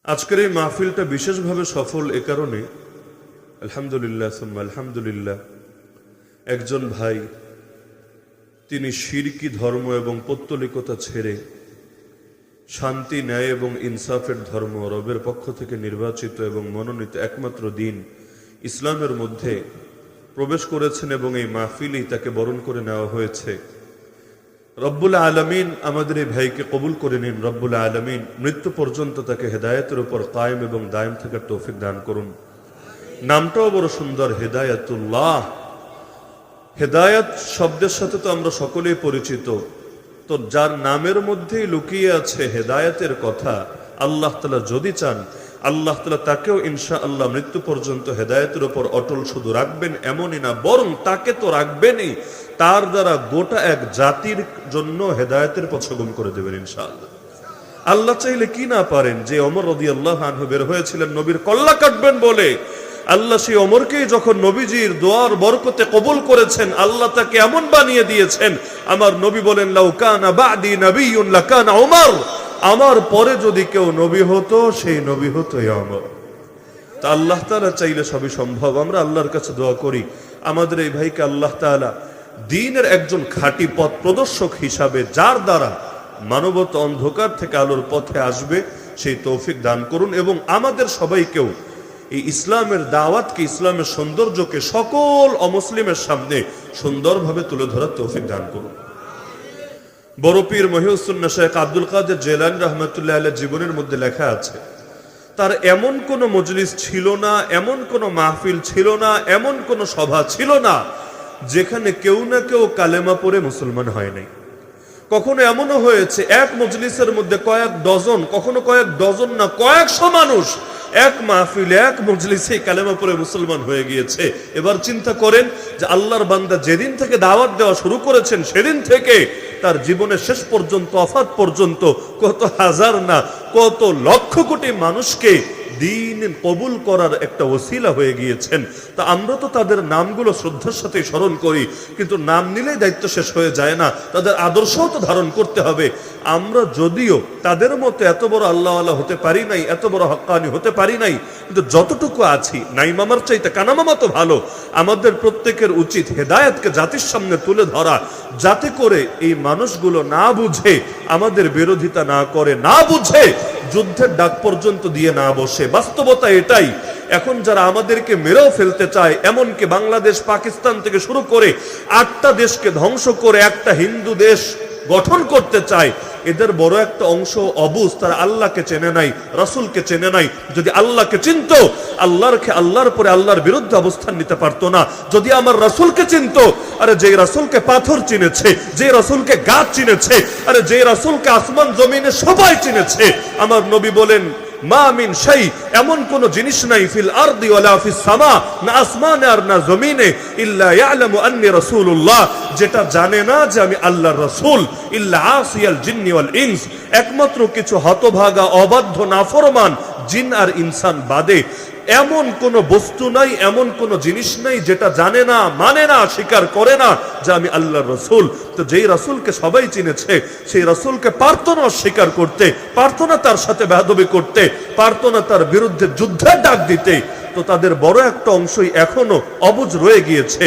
আজকের এই মাহফিলটা বিশেষভাবে সফল এ কারণে আলহামদুলিল্লাহ সুম্মা আলহামদুলিল্লাহ, একজন ভাই তিনি শিরকি ধর্ম এবং পৌত্তলিকতা ছেড়ে শান্তি, ন্যায় এবং ইনসাফের ধর্ম, রবের পক্ষ থেকে নির্বাচিত এবং মনোনীত একমাত্র দিন ইসলামের মধ্যে প্রবেশ করেছেন এবং এই মাহফিলেই তাকে বরণ করে নেওয়া হয়েছে। রব্বুল আলামিন আমাদের এই ভাইকে কবুল করে নিন। রব্বুল আলামিন মৃত্যু পর্যন্ত তাকে হেদায়েতের উপর কায়েম এবং দায়েম থাকার তৌফিক দান করুন। নামটাও বড় সুন্দর, হেদায়াতুল্লাহ। হেদায়াত শব্দের সাথে তো আমরা সকলেই পরিচিত, তো যার নামের মধ্যেই লুকিয়ে আছে হেদায়েতের কথা, আল্লাহ তাআলা যদি চান আল্লাহ তাআলা তাকেও ইনশাআল্লাহ মৃত্যু পর্যন্ত হেদায়েতের উপর অটল শুধু রাখবেন এমনই না, বরং তাকে তো রাখবেনই, তার দ্বারা গোটা এক জাতির জন্য হেদায়েতের পথ সুগম করে দেবেন ইনশাআল্লাহ। আল্লাহ চাইলে কি না পারেন, যে ওমর রাদিয়াল্লাহু আনহু বের হয়েছিলেন নবীর কল্লা কাটবেন বলে, আল্লাহ সেই ওমরকেই যখন নবীজির দোয়ার বরকতে কবুল করেছেন, আল্লাহ তাকে এমন বানিয়ে দিয়েছেন, আমার নবী বলেন লাউ কানা বাদি নবিয়্যুন লাকানা ওমর, আমার পরে যদি কেউ নবী হতো সেই নবী হতো ওমর। তা আল্লাহ তাআলা চাইলে সবই সম্ভব। আমরা আল্লাহর কাছে দোয়া করি আমাদের এই ভাইকে আল্লাহ তাআলা দ্বীনের একজন খাঁটি পথ প্রদর্শক হিসাবে, যার দ্বারা মানবতা অন্ধকার থেকে আলোর পথে আসবে, সেই তৌফিক দান করুন এবং আমাদের সবাইকেও এই ইসলামের দাওয়াতকে, ইসলামের সৌন্দর্যকে সকল অমুসলিমের সামনে সুন্দরভাবে তুলে ধরার তৌফিক দান করুন। বড় পীর মহিউসুন্নাহ শেখ আব্দুল কাদের জিলানী রাহমাতুল্লাহ আলাইহি জীবনের মধ্যে লেখা আছে, তার এমন কোন মজলিস ছিল না, এমন কোন মাহফিল ছিল না, এমন কোন সভা ছিল না যেখানে কেউ না কেউ কালেমা পড়ে মুসলমান হয় নাই। কখনো এমনও হয়েছে এক মজলিসের মধ্যে কয়েক ডজন, কখনো কয়েক ডজন না কয়েকশো মানুষ এক মাহফিলে, এক মজলিসে কালেমা পড়ে মুসলমান হয়ে গিয়েছে। এবার চিন্তা করেন যে আল্লাহর বান্দা যেদিন থেকে দাওয়াত দেওয়া শুরু করেছেন সেদিন থেকে তার জীবনের শেষ পর্যন্ত, ওয়াফাত পর্যন্ত কত হাজার না কত লক্ষ কোটি মানুষকে দ্বীন কবুল করার একটা ওসিলা হয়ে গিয়েছেন। তা আমরা তো তাদের নামগুলো শ্রদ্ধার সাথে স্মরণ করি, কিন্তু নাম নিলেই দায়িত্ব শেষ হয়ে যায় না, তাদের আদর্শও তো ধারণ করতে হবে। আমরা যদিও তাদের মতো এত বড় আল্লাহওয়ালা হতে পারি নাই, এত বড় হক্কানি হতে পারি নাই, কিন্তু যতটুকু আছি, নাই মামার চাইতে কানা মামা তো ভালো। আমাদের প্রত্যেকের উচিত হেদায়েতকে জাতির সামনে তুলে ধরা, যাতে করে এই মানুষগুলো না বুঝে আমাদের বিরোধিতা না করে, না বুঝে যুদ্ধের ডাক পর্যন্ত দিয়ে না বসে। বাস্তবতা এটাই, এখন যারা আমাদেরকে মেরেও ফেলতে চায়, এমনকি বাংলাদেশ, পাকিস্তান থেকে শুরু করে 8টা দেশকে ধ্বংস করে একটা হিন্দু দেশ গঠন করতে চায়, এদের বড় একটা অংশ অবুঝ, তারা আল্লাহকে চেনে নাই, রাসূলকে চেনে নাই। যদি আল্লাহকে চিনতো, আল্লাহর পরে আল্লাহর বিরুদ্ধে অবস্থান নিতে পারতো না। যদি আমার রাসূলকে চিনতো, আরে যে রাসূলকে পাথর চিনেছে, যে রাসূলকে গাছ চিনেছে, আরে যে রাসূলকে আসমান জমিনে সবাই চিনেছে। আমার নবী বলেন মা মিন শাই, এমন কোন জিনিস নাই ফিল আরদি ওয়ালা ফিস সামা, না আসমানে আর না জমিনে, ইল্লা ইয়ালামু আন্নী রাসূলুল্লাহ, যেটা জানে না যে আমি আল্লাহর রাসূল, ইল্লা আসিয়াল জিন্নি ওয়াল ইনস, একমাত্র কিছু হতভাগা, অবাধ্য, নাফরমান জিন আর ইনসান বাদে এমন কোন বস্তু নাই, এমন কোন জিনিস নাই যেটা জানে না, মানে না, স্বীকার করে না যে আমি আল্লাহর রাসূল। তো যেই রাসূলকে সবাই চিনেছে, সেই রাসূলকে পারতো না অস্বীকার করতে, পারতো না তার সাথে বেয়াদবি করতে, পারতো না তার বিরুদ্ধে যুদ্ধের ডাক দিতে, তো তাদের বড় একটা অংশই এখনো অবুঝ রয়ে গিয়েছে।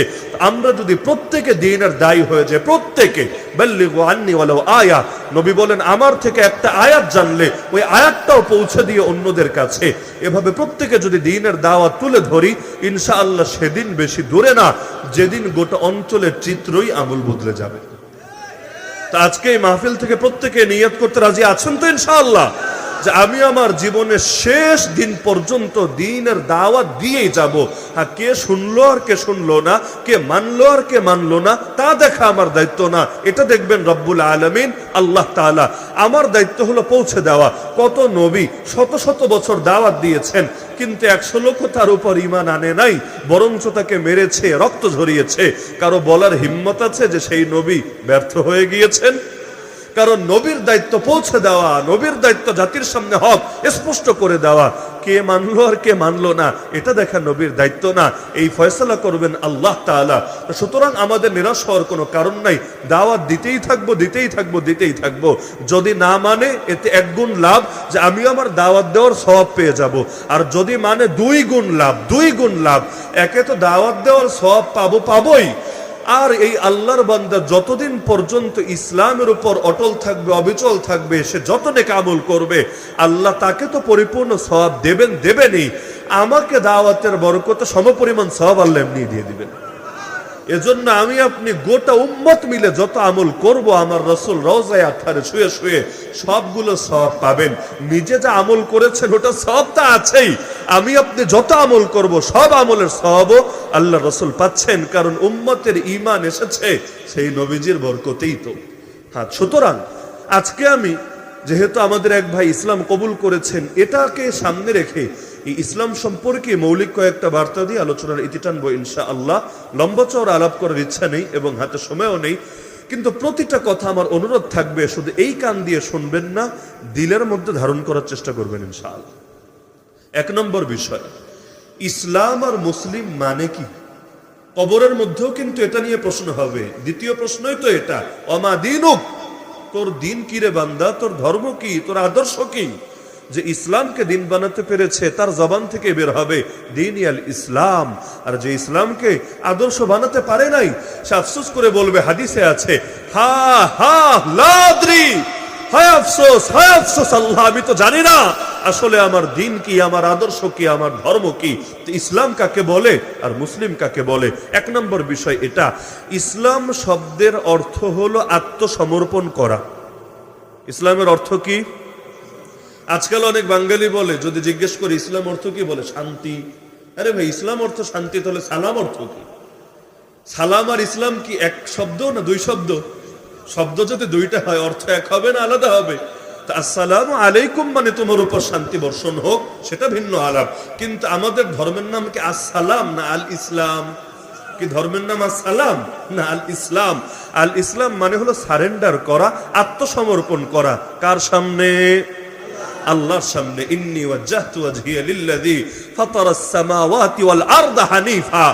আমরা যদি প্রত্যেকে দ্বীনের দায়ী হয়ে যায়, প্রত্যেকে বাল্লিগু আন্নী ওয়ালাউ আয়া, নবী বলেন আমার থেকে একটা আয়াত জানলে ওই আয়াতটাও পৌঁছে দিয়ে অন্যদের কাছে, এভাবে প্রত্যেকে যদি দ্বীনের দাওয়াত তুলে ধরি, ইনশাআল্লাহ সেদিন বেশি দূরে না যেদিন গোটা অঞ্চলের চিত্রই আমূল বদলে যাবে। তা আজকে এই মাহফিল থেকে প্রত্যেকে নিয়ত করতে রাজি আছেন তো ইনশাআল্লাহ, যে আমি আমার জীবনের শেষ দিন পর্যন্ত দ্বীনের দাওয়াত দিয়েই যাব। হ্যাঁ, কে শুনলো আর কে শুনলো না, কে মানলো আর কে মানলো না, তা দেখা আমার দায়িত্ব না, এটা দেখবেন রব্বুল আলামিন আল্লাহ তাআলা। আমার দায়িত্ব হলো পৌঁছে দেওয়া। কত নবী শত শত বছর দাওয়াত দিয়েছেন, কিন্তু 100 লক্ষ তার উপর ঈমান আনে নাই, বরঞ্চ তাকে মেরেছে, রক্ত ঝরিয়েছে। কারো বলার হিম্মত আছে যে সেই নবী ব্যর্থ হয়ে গিয়েছেন? কারণ নবীর দায়িত্ব পৌঁছে দেওয়া, নবীর দায়িত্ব জাতির সামনে হক স্পষ্ট করে দেওয়া। কে মানলো আর কে মানলো না এটা দেখা নবীর দায়িত্ব না, এই ফয়সালা করবেন আল্লাহ তাআলা। সুতরাং আমাদের নিরাশ হওয়ার কোনো কারণ নাই, দাওয়াত দিতেই থাকবো দিতেই থাকবো দিতেই থাকবো। যদি না মানে এতে 1 গুণ লাভ যে আমি আমার দাওয়াত দেওয়ার সওয়াব পেয়ে যাব, আর যদি মানে 2 গুণ লাভ, 2 গুণ লাভ। একে তো দাওয়াত দেওয়ার সওয়াব পাবোই, আর এই আল্লাহর বান্দা যতদিন পর্যন্ত ইসলামের উপর অটল থাকবে, অবিচল থাকবে, সে যত নেক আমল করবে আল্লাহ তাকে তো পরিপূর্ণ সওয়াব দেবেনই, আমাকে দাওয়াতের বরকতে সমপরিমাণ সওয়াব আল্লাহ এমনি দিয়ে দিবেন। এজন্য আমি আপনি গোটা উম্মত মিলে যত আমল করব, আমার রাসূল রওজায়ে আতহারে শুয়ে শুয়ে সবগুলো সওয়াব পাবেন। নিজে যা আমল করেছেন ওটা সওয়াব তা আছেই, আমি আপনি যত আমল করব সব আমলের সওয়াবও আল্লাহ রাসূল পাচ্ছেন, কারণ উম্মতের ঈমান এসেছে সেই নবীজির বরকতেই তো। হ্যাঁ, সুতরাং আজকে আমি যেহেতু আমাদের এক ভাই ইসলাম কবুল করেছেন, এটাকে সামনে রেখে এই ইসলাম সম্পর্কে মৌলিক কয়েকটা বার্তা দিয়ে আলোচনার ইতি টানবো ইনশাআল্লাহ। লম্বা চওড়া আলাপ করার ইচ্ছা নেই এবং হাতে সময়ও নেই, কিন্তু প্রতিটা কথা আমার অনুরোধ থাকবে শুধু এই কান দিয়ে শুনবেন না, দিলের মধ্যে ধারণ করার চেষ্টা করবেন ইনশাআল্লাহ। 1 নম্বর বিষয়, ইসলাম আর মুসলিম মানে কি? কবরের মধ্যেও কিন্তু এটা নিয়ে প্রশ্ন হবে। দ্বিতীয় প্রশ্নই তো এটা, অমা দীনুক, তোর দিন কি রে বান্দা, তোর ধর্ম কি, তোর আদর্শ কি? যে ইসলামকে দিন বানাতে পেরেছে তার জবান থেকে বের হবে দিন আল ইসলাম, আর যে ইসলামকে আদর্শ বানাতে পারে নাই সে আফসোস করে বলবে, হাদিসে আছে, হা হা লা আদরি, হায় আফসোস, হায় আফসোস, আল্লাহ আমি তো জানি না আসলে আমার দিন কি, আমার আদর্শ কি, আমার ধর্ম কি। ইসলাম কাকে বলে আর মুসলিম কাকে বলে? 1 নম্বর বিষয় এটা। ইসলাম শব্দের অর্থ হলো আত্মসমর্পণ করা। ইসলামের অর্থ কি? আজকাল অনেক বাঙালি বলে, যদি জিজ্ঞেস করি ইসলাম অর্থ কি, বলে শান্তি। আরে ভাই, ইসলাম অর্থ শান্তি, তাহলে সালাম অর্থ কি? সালাম আর ইসলাম কি 1 শব্দ না 2 শব্দ? শব্দ যদি 2টা হয় অর্থ 1 হবে না আলাদা হবে? আসসালামু আলাইকুম মানে তোমার উপর শান্তি বর্ষণ হোক, সেটা ভিন্ন আলাপ। কিন্তু আমাদের ধর্মের নাম কি আসসালাম না আল ইসলাম? কি ধর্মের নাম আসসালাম না আল ইসলাম? আল ইসলাম মানে হলো সারেন্ডার করা, আত্মসমর্পণ করা। কার সামনে? আল্লাহর সামনে। ইন্নী ওয়াজ্জাহতু ওয়াজহিয়া লিল্লাযী ফাতারাস সামাওয়াতি ওয়াল আরদা হানিফা,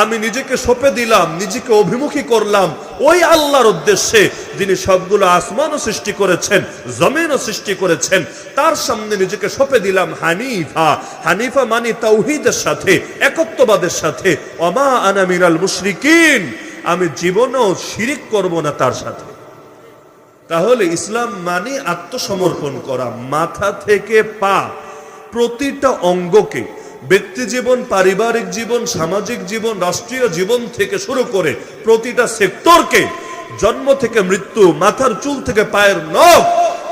আমি নিজেকে সঁপে দিলাম, নিজেকে অভিমুখী করলাম ওই আল্লাহর উদ্দেশ্যে যিনি সবগুলো আসমানও সৃষ্টি করেছেন, জমিনও সৃষ্টি করেছেন, তার সামনে নিজেকে সঁপে দিলাম হানিফা। হানিফা মানে তাওহীদের সাথে, একত্ববাদের সাথে। ওমা আনা মিনাল মুশরিকিন, আমি জীবনেও শিরিক করব না তার সাথে। তাহলে ইসলাম মানে আত্মসমর্পণ করা, মাথা থেকে পা, প্রতিটা অঙ্গকে, ব্যক্তি জীবন, পারিবারিক জীবন, সামাজিক জীবন, রাষ্ট্রীয় জীবন থেকে শুরু করে প্রতিটা সেক্টরকে, জন্ম থেকে মৃত্যু, মাথার চুল থেকে পায়ের নখ,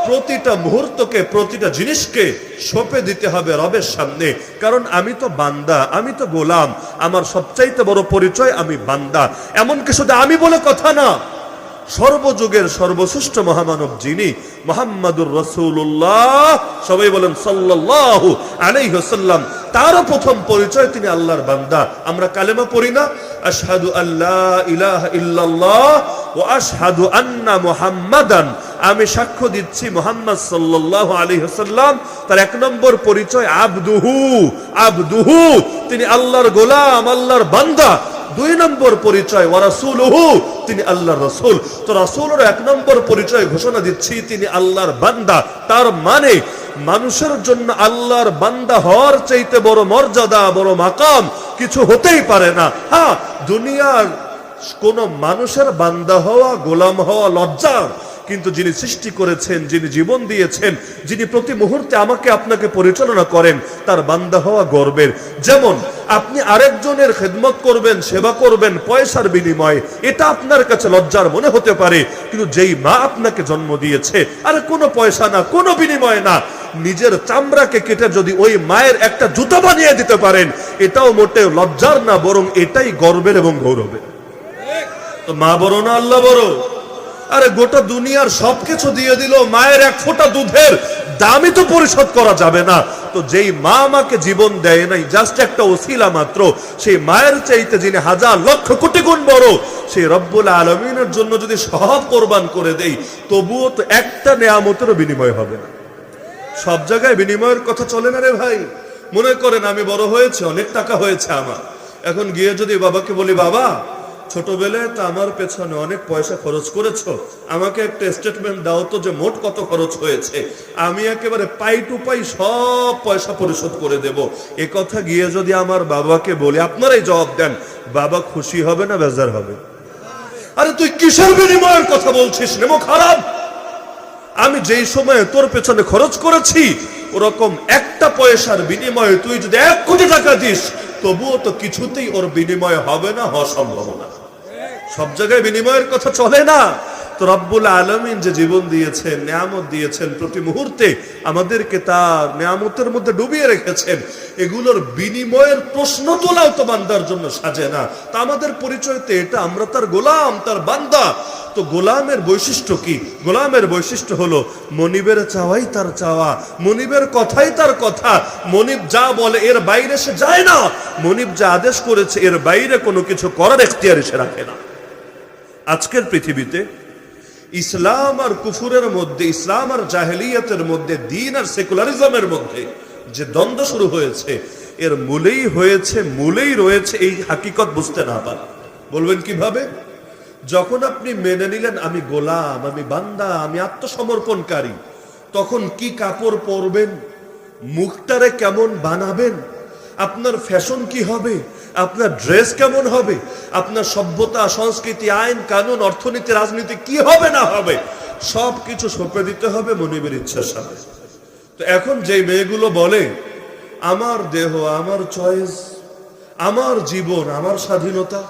প্রতিটা মুহূর্তকে, প্রতিটা জিনিসকে সঁপে দিতে হবে রবের সামনে। কারণ আমি তো বান্দা, আমি তো গোলাম, আমার সবচাইতে বড় পরিচয় আমি বান্দা। এমনকি শুধু আমি বলে কথা না, সর্বযুগের সর্বশ্রেষ্ঠ মহামানব যিনি, মুহাম্মাদুর রাসূলুল্লাহ, সবাই বলেন সাল্লাল্লাহু আলাইহি ওয়াসাল্লাম, তারও প্রথম পরিচয় তিনি আল্লাহর বান্দা। আমরা কালেমা পড়ি না, আশহাদু আল্লা ইলাহা ইল্লাল্লাহ ওয়া আশহাদু আন্না মুহাম্মাদান, আমি সাক্ষ্য দিচ্ছি মুহাম্মদ সাল্লাল্লাহু আলাইহি ওয়াসাল্লাম তার 1 নম্বর পরিচয় আবদুহু, আবদুহু, তিনি আল্লাহর গোলাম, আল্লাহর বান্দা। 2 নম্বর পরিচয় ওয়া রাসূলুহু, তিনি আল্লাহর রাসূল। তো রাসূলের 1 নম্বর পরিচয় ঘোষণা দিচ্ছি তিনি আল্লাহর বান্দা। তার মানে মানুষের জন্য আল্লাহর বান্দা হওয়ার চাইতে বড় মর্যাদা, বড় মাকাম কিছু হতেই পারে না। হ্যাঁ, দুনিয়ার কোন মানুষের বান্দা হওয়া, গোলাম হওয়া লজ্জার, কিন্তু যিনি সৃষ্টি করেছেন, যিনি জীবন দিয়েছেন, যিনি প্রতি মুহূর্তে আমাকে আপনাকে পরিচালনা করেন, তার বান্দা হওয়া গর্বের। যেমন আপনি আরেকজনের খেদমত করবেন, সেবা করবেন পয়সার বিনিময়ে, এটা আপনার কাছে লজ্জার মনে হতে পারে, কিন্তু যেই মা আপনাকে জন্ম দিয়েছে, আরে কোনো পয়সা না, কোনো বিনিময় না, নিজের চামড়াকে কেটে যদি ওই মায়ের একটা জুতা বানিয়ে দিতে পারেন, এটাও মোটেও লজ্জার না, বরং এটাই গর্বের এবং গৌরবের। তো মা বড় না আল্লাহ বড়? আরে গোটা দুনিয়ার সবকিছু দিয়ে দিল, মায়ের 1 ফোঁটা দুধের দামই তো পরিশোধ করা যাবে না। তো যেই মা আমাকে জীবন দেয় নাই, জাস্ট একটা ওসিলা মাত্র, সেই মায়ের চাইতে যিনি হাজার লক্ষ কোটি গুণ বড়, সেই রব্বুল আলামিনের জন্য যদি সব কোরবান করে দেই, তবুও তো একটা নেয়ামতেরও বিনিময় হবে না। সব জায়গায় বিনিময়ের কথা চলে না রে ভাই। মনে করেন আমি বড় হয়েছে, অনেক টাকা হয়েছে আমার, এখন গিয়ে যদি বাবাকে বলি, বাবা ছোটবেলায় তো আমার পেছনে অনেক পয়সা খরচ করেছো, আমাকে একটা স্টেটমেন্ট দাও তো যে মোট কত খরচ হয়েছে, আমি একেবারে পাই টু পাই সব পয়সা পরিশোধ করে দেব, এ কথা গিয়ে যদি আমার বাবাকে বলি, আপনারাই জবাব দেন, বাবা খুশি হবে না বেজার হবে? আরে তুই কিসের বিনিময়ের কথা বলছিস, নেমো খারাপ। আমি যেই সময়ে তোর পেছনে খরচ করেছি ওরকম একটা পয়সার বিনিময়ে তুই যদি 1 কোটি টাকা দিস, তবুও তো কিছুতেই ওর বিনিময় হবে না, হওয়া সম্ভব না। সব জায়গায় বিনিময়ের কথা চলে না। তো রব্বুল আলামিন যে জীবন দিয়েছেন, নিয়ামত দিয়েছেন, প্রতি মুহূর্তে আমাদেরকে তার নিয়ামতের মধ্যে ডুবিয়ে রেখেছেন, এগুলোর বিনিময়ের প্রশ্ন তোলাও তো বান্দার জন্য সাজে না। তা আমাদের পরিচয় তো এটা, আমরা তার গোলাম, তার বান্দা। তো গোলামের বৈশিষ্ট্য কি? গোলামের বৈশিষ্ট্য হলো মনিবের চাওয়াই তার চাওয়া, মনিবের কথাই তার কথা, মনিব যা বলে এর বাইরে সে যায় না, মনিব যা আদেশ করেছে এর বাইরে কোনো কিছু করার এখতিয়ার সে রাখে না। আজকের পৃথিবীতে ইসলাম আর কুফুরের মধ্যে, ইসলাম আর জাহেলিয়াতের মধ্যে, দিন আর সেকুলারিজমের মধ্যে যে দ্বন্দ্ব শুরু হয়েছে, এর মূলেই রয়েছে এই হাকিকত বুঝতে না পারা। বলবেন কিভাবে? যখন আপনি মেনে নিলেন আমি গোলাম, আমি বান্দা, আমি আত্মসমর্পণকারী, তখন কি কাপড় পরবেন, মুখটারে কেমন বানাবেন, আপনার ফ্যাশন কি হবে, আপনার ড্রেস কেমন হবে, আপনার সভ্যতা, সংস্কৃতি, আইন কানুন, অর্থনীতি, রাজনীতি কি হবে না হবে, সবকিছু সঁপে দিতে হবে মনিবের ইচ্ছার সাথে। তো এখন যে মেয়েগুলো বলে আমার দেহ, আমার চয়েস, আমার জীবন, আমার স্বাধীনতা,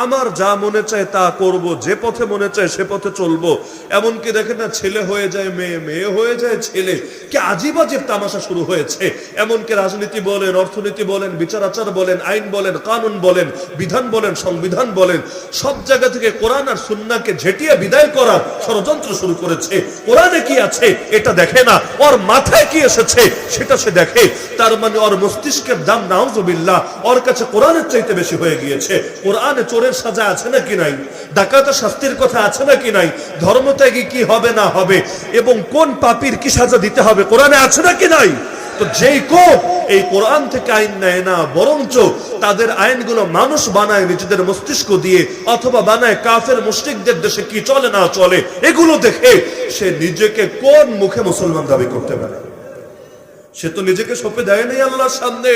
আমার যা মনে চায় তা করব, যে পথে মনে চায় সে পথে চলবো, এমনকি দেখেন না ছেলে হয়ে যায় মেয়ে, মেয়ে হয়ে যায় ছেলে, কি আজীব আজীব তামাশা শুরু হয়েছে। এমনকি রাজনীতি বলেন, অর্থনীতি বলেন, বিচার আচার বলেন, আইন বলেন, কানুন বলেন, বিধান বলেন, সংবিধান বলেন, সব জায়গা থেকে কোরআন আর সুন্নাহকে ঝেঁটিয়ে বিদায় করার ষড়যন্ত্র শুরু করেছে। কোরআনে কি আছে এটা দেখে না, ওর মাথায় কি এসেছে সেটা সে দেখে। তার মানে ওর মস্তিষ্কের দাম নাউজুবিল্লাহ ওর কাছে কোরআনের চাইতে বেশি হয়ে গিয়েছে। কোরআনে চোরের সাজা আছে নাকি নাই, ডাকাতের শাস্তির কথা আছে নাকি নাই, ধর্মত্যাগী কি হবে না হবে এবং কোন পাপীর কি সাজা দিতে হবে কোরআনে আছে নাকি নাই। তো যেই কোপ এই কোরআন থেকে আইন নেয় না, বরঞ্চ তাদের আইনগুলো মানুষ বানায় নিজেদের মস্তিষ্ক দিয়ে, অথবা বানায় কাফের মুশরিকদের দেশে কি চলে না চলে এগুলো দেখে সে নিজেকে কোন মুখে মুসলমান দাবি করতে পারে? সে তো নিজেকে সঁপে দেয় নাই আল্লাহর সামনে,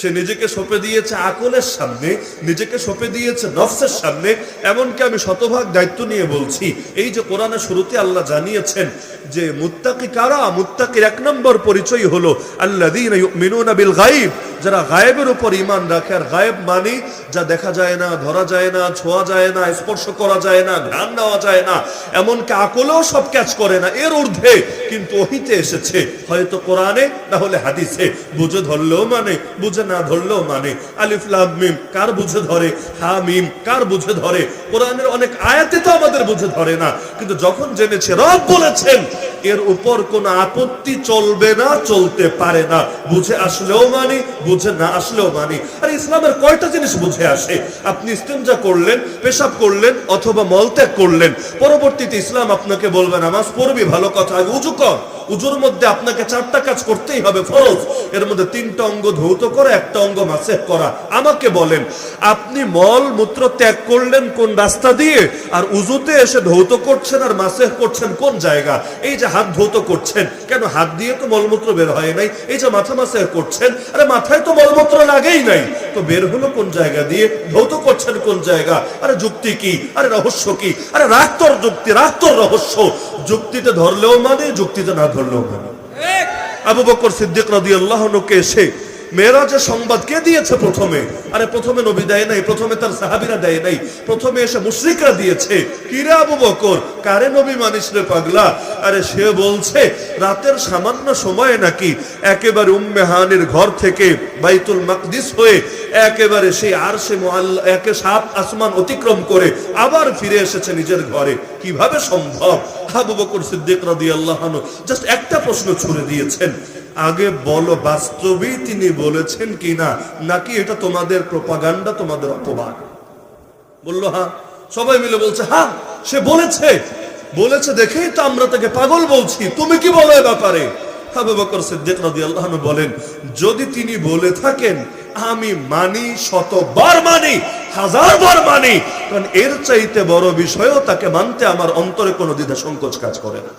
সে নিজেকে সঁপে দিয়েছে আকলের সামনে, নিজেকে সঁপে দিয়েছে নফসের সামনে। এমনকি আমি শতভাগ দায়িত্ব নিয়ে বলছি, এই যে কোরআনের শুরুতে আল্লাহ জানিয়েছেন যে মুত্তাকি কারা, মুত্তাকির 1 নম্বর পরিচয় হলো আল্লাযীনা ইউমিনুনা বিল গায়ব, যারা গায়েবের উপর ঈমান রাখে। আর গায়েব মানে যা দেখা যায় না, ধরা যায় না, ছোঁয়া যায় না, স্পর্শ করা যায় না, ধ্যান নেওয়া যায় না, এমনকি আকলেও সব ক্যাচ করে না, এর ঊর্ধ্বে কিন্তু ওহীতে এসেছে, হয়তো কোরআনে না হলে হাদিসে, বুঝে ধরলেও মানে, বুঝে না ধরলেও মানে। আলিফ লাম মিম কার বুঝে ধরে, হা মিম কার বুঝে ধরে, কোরআনের অনেক আয়াতে তো আমাদের বুঝে ধরে না, কিন্তু যখন জেনেছে রব বলেছেন এর উপর কোনো আপত্তি চলবে না, চলতে পারে না, বুঝে আসলেও মানি, বুঝে না আসলেও মানি। আর ইসলামের কয়টা জিনিস বুঝে আসে? আপনি ইস্তেঞ্জা করলেন, পেশাব করলেন অথবা মলত্যাগ করলেন, পরবর্তীতে ইসলাম আপনাকে বলবে নামাজ পড়বি, ভালো কথা, আগে উজু কর। উজুর মধ্যে আপনাকে 4টা কাজ করতেই হবে ফরজ, এর মধ্যে 3টা অঙ্গ ধৌত করা, 1টা অঙ্গ মাসেহ করা। আমাকে বলেন আপনি মল মূত্র ত্যাগ করলেন কোন রাস্তা দিয়ে, আর উজুতে এসে ধৌত করছেন আর মাসেহ করছেন কোন জায়গা? এই যে হাত ধৌত করছেন, কেন হাত দিয়ে তো মলমূত্র বের হয় নাই। এই যে মাথা মাসেহ করছেন, আরে মাথায় তো মলমূত্র লাগেই নাই, তো বের হলো কোন জায়গা দিয়ে, ধৌত করছেন কোন জায়গা? আরে যুক্তি কি, আরে রহস্য কি? আরে রাখ তোর যুক্তি, রাখ তোর রহস্য। যুক্তিতে ধরলেও মানে, যুক্তিতে না ধরলেও মানে। আবু বকর সিদ্দিক রাদিয়াল্লাহু আনহুকে এসে মেরাজের সংবাদ কে দিয়েছে প্রথমে? আরে প্রথমে নবী দেয় নাই, প্রথমে তার সাহাবীরা দেয় নাই, প্রথমে এসে মুশরিকরা দিয়েছে। কি রে আবু বকর, কারে নবী মানিস রে পাগলা? আরে সে বলছে রাতের সামান্য সময়ে নাকি একেবারে উম্মে হানির ঘর থেকে বাইতুল মাকদিস হয়ে একেবারে সেই আরশে মুআল্লা, একে 7 আসমান অতিক্রম করে আবার ফিরে এসেছে নিজের ঘরে। কিভাবে সম্ভব? আবু বকর সিদ্দিক রাদিয়াল্লাহু আনহু জাস্ট একটা প্রশ্ন ছুড়ে দিয়েছেন, আগে বলো বাস্তবেই তিনি বলেছেন কিনা, নাকি এটা তোমাদের প্রোপাগান্ডা, তোমাদের অপবাদ? বললো হ্যাঁ। সবাই মিলে বলছে হ্যাঁ সে বলেছে, বলেছে দেখেই তো আমরা তাকে পাগল বলছি, তুমি কি বলো এ ব্যাপারে? আবু বকর সিদ্দিক রাদিয়াল্লাহু আনহু বলেন, যদি তিনি বলে থাকেন আমি মানি, শতবার মানি, হাজারবার মানি, কারণ এর চাইতে বড় বিষয়ও তাকে মানতে আমার অন্তরে কোনো দ্বিধা সংকোচ কাজ করে না।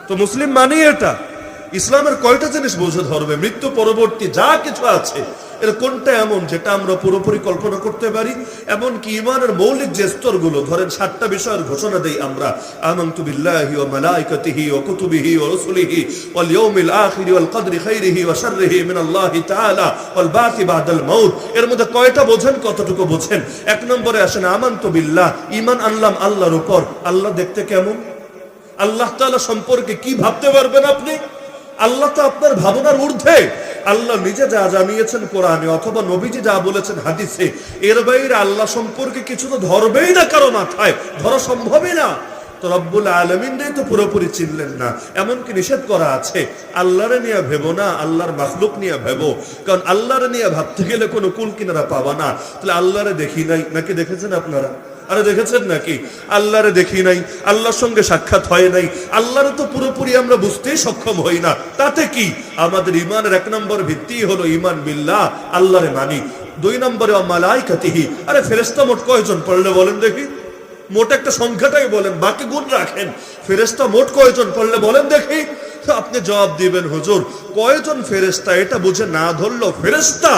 তো মুসলিম মানি এটা। ইসলামের কয়টা জিনিস বোঝা ধরবে? মৃত্যু পরবর্তী যা কিছু আছে এর কোনটা এমন যেটা আমরা পুরোপুরি কল্পনা করতে পারি? এমনকি ইমানের মৌলিক যে স্তরগুলো, ধরেন 7টা বিষয়ের ঘোষণা দেই আমরা, আমানতু বিল্লাহি ওয়া মালাইকাতিহি ওয়া কুতুবিহি ওয়া রাসূলিহি ওয়াল ইয়াউমিল আখির ওয়াল কদরি খাইরিহি ওয়া শাররিহি মিনাল্লাহি তাআলা ওয়াল বাতি বাদাল মাউত। এর মধ্যে কয়টা বোঝেন, কতটুকু বোঝেন? 1 নম্বরে আসেন আমানতু বিল্লাহ, ঈমান আনলাম আল্লাহর উপর। আল্লাহ দেখতে কেমন? আল্লাহ তাআলা সম্পর্কে কি ভাবতে পারবেন আপনি? আল্লাহ তো আপনার ভাবনার ঊর্ধ্বে। আল্লাহ নিজে যা জানিয়েছেন কোরআনে অথবা নবীজি যা বলেছেন হাদিসে, এর বাইরে আল্লাহ সম্পর্কে কিছু তো ধরবেই না কারো মাথায়, ধরা সম্ভবই না। তো রব্বুল আলামিনই তো পুরোপুরি চিনলেন না, এমনকি নিষেধ করা আছে আল্লাহরে নিয়ে ভেবো না, আল্লাহর মাখলুক নিয়ে ভেবো, কারণ আল্লাহরে নিয়ে ভাবতে গেলে কোনো কুল কিনারা পাবা না। তাহলে আল্লাহরে দেখি নাই নাকি? দেখেছেন আপনারা? আরে দেখেছেন নাকি? আল্লাহরে দেখি নাই, আল্লাহর সঙ্গে সাক্ষাৎ হয় নাই, আল্লাহরে তো পুরোপুরি আমরা বুঝতেই সক্ষম হই না। তাতে কি? আমাদের ইমানের 1 নম্বর ভিত্তি হলো ঈমান বিল্লাহ, আল্লাহরে মানি। 2 নম্বরে মালাইকাতিহি, আরে ফেরেশতা মোট কয়জন পড়লে বলেন দেখি? মোট একটা সংখ্যাটাই বলেন, বাকি গুণ রাখেন। ফেরেশতা মোট কয়জন পড়লে বলেন দেখি? আপনি জবাব দিবেন, হুজুর কয়জন ফেরেশতা এটা বুঝে না ধরলো ফেরেশতা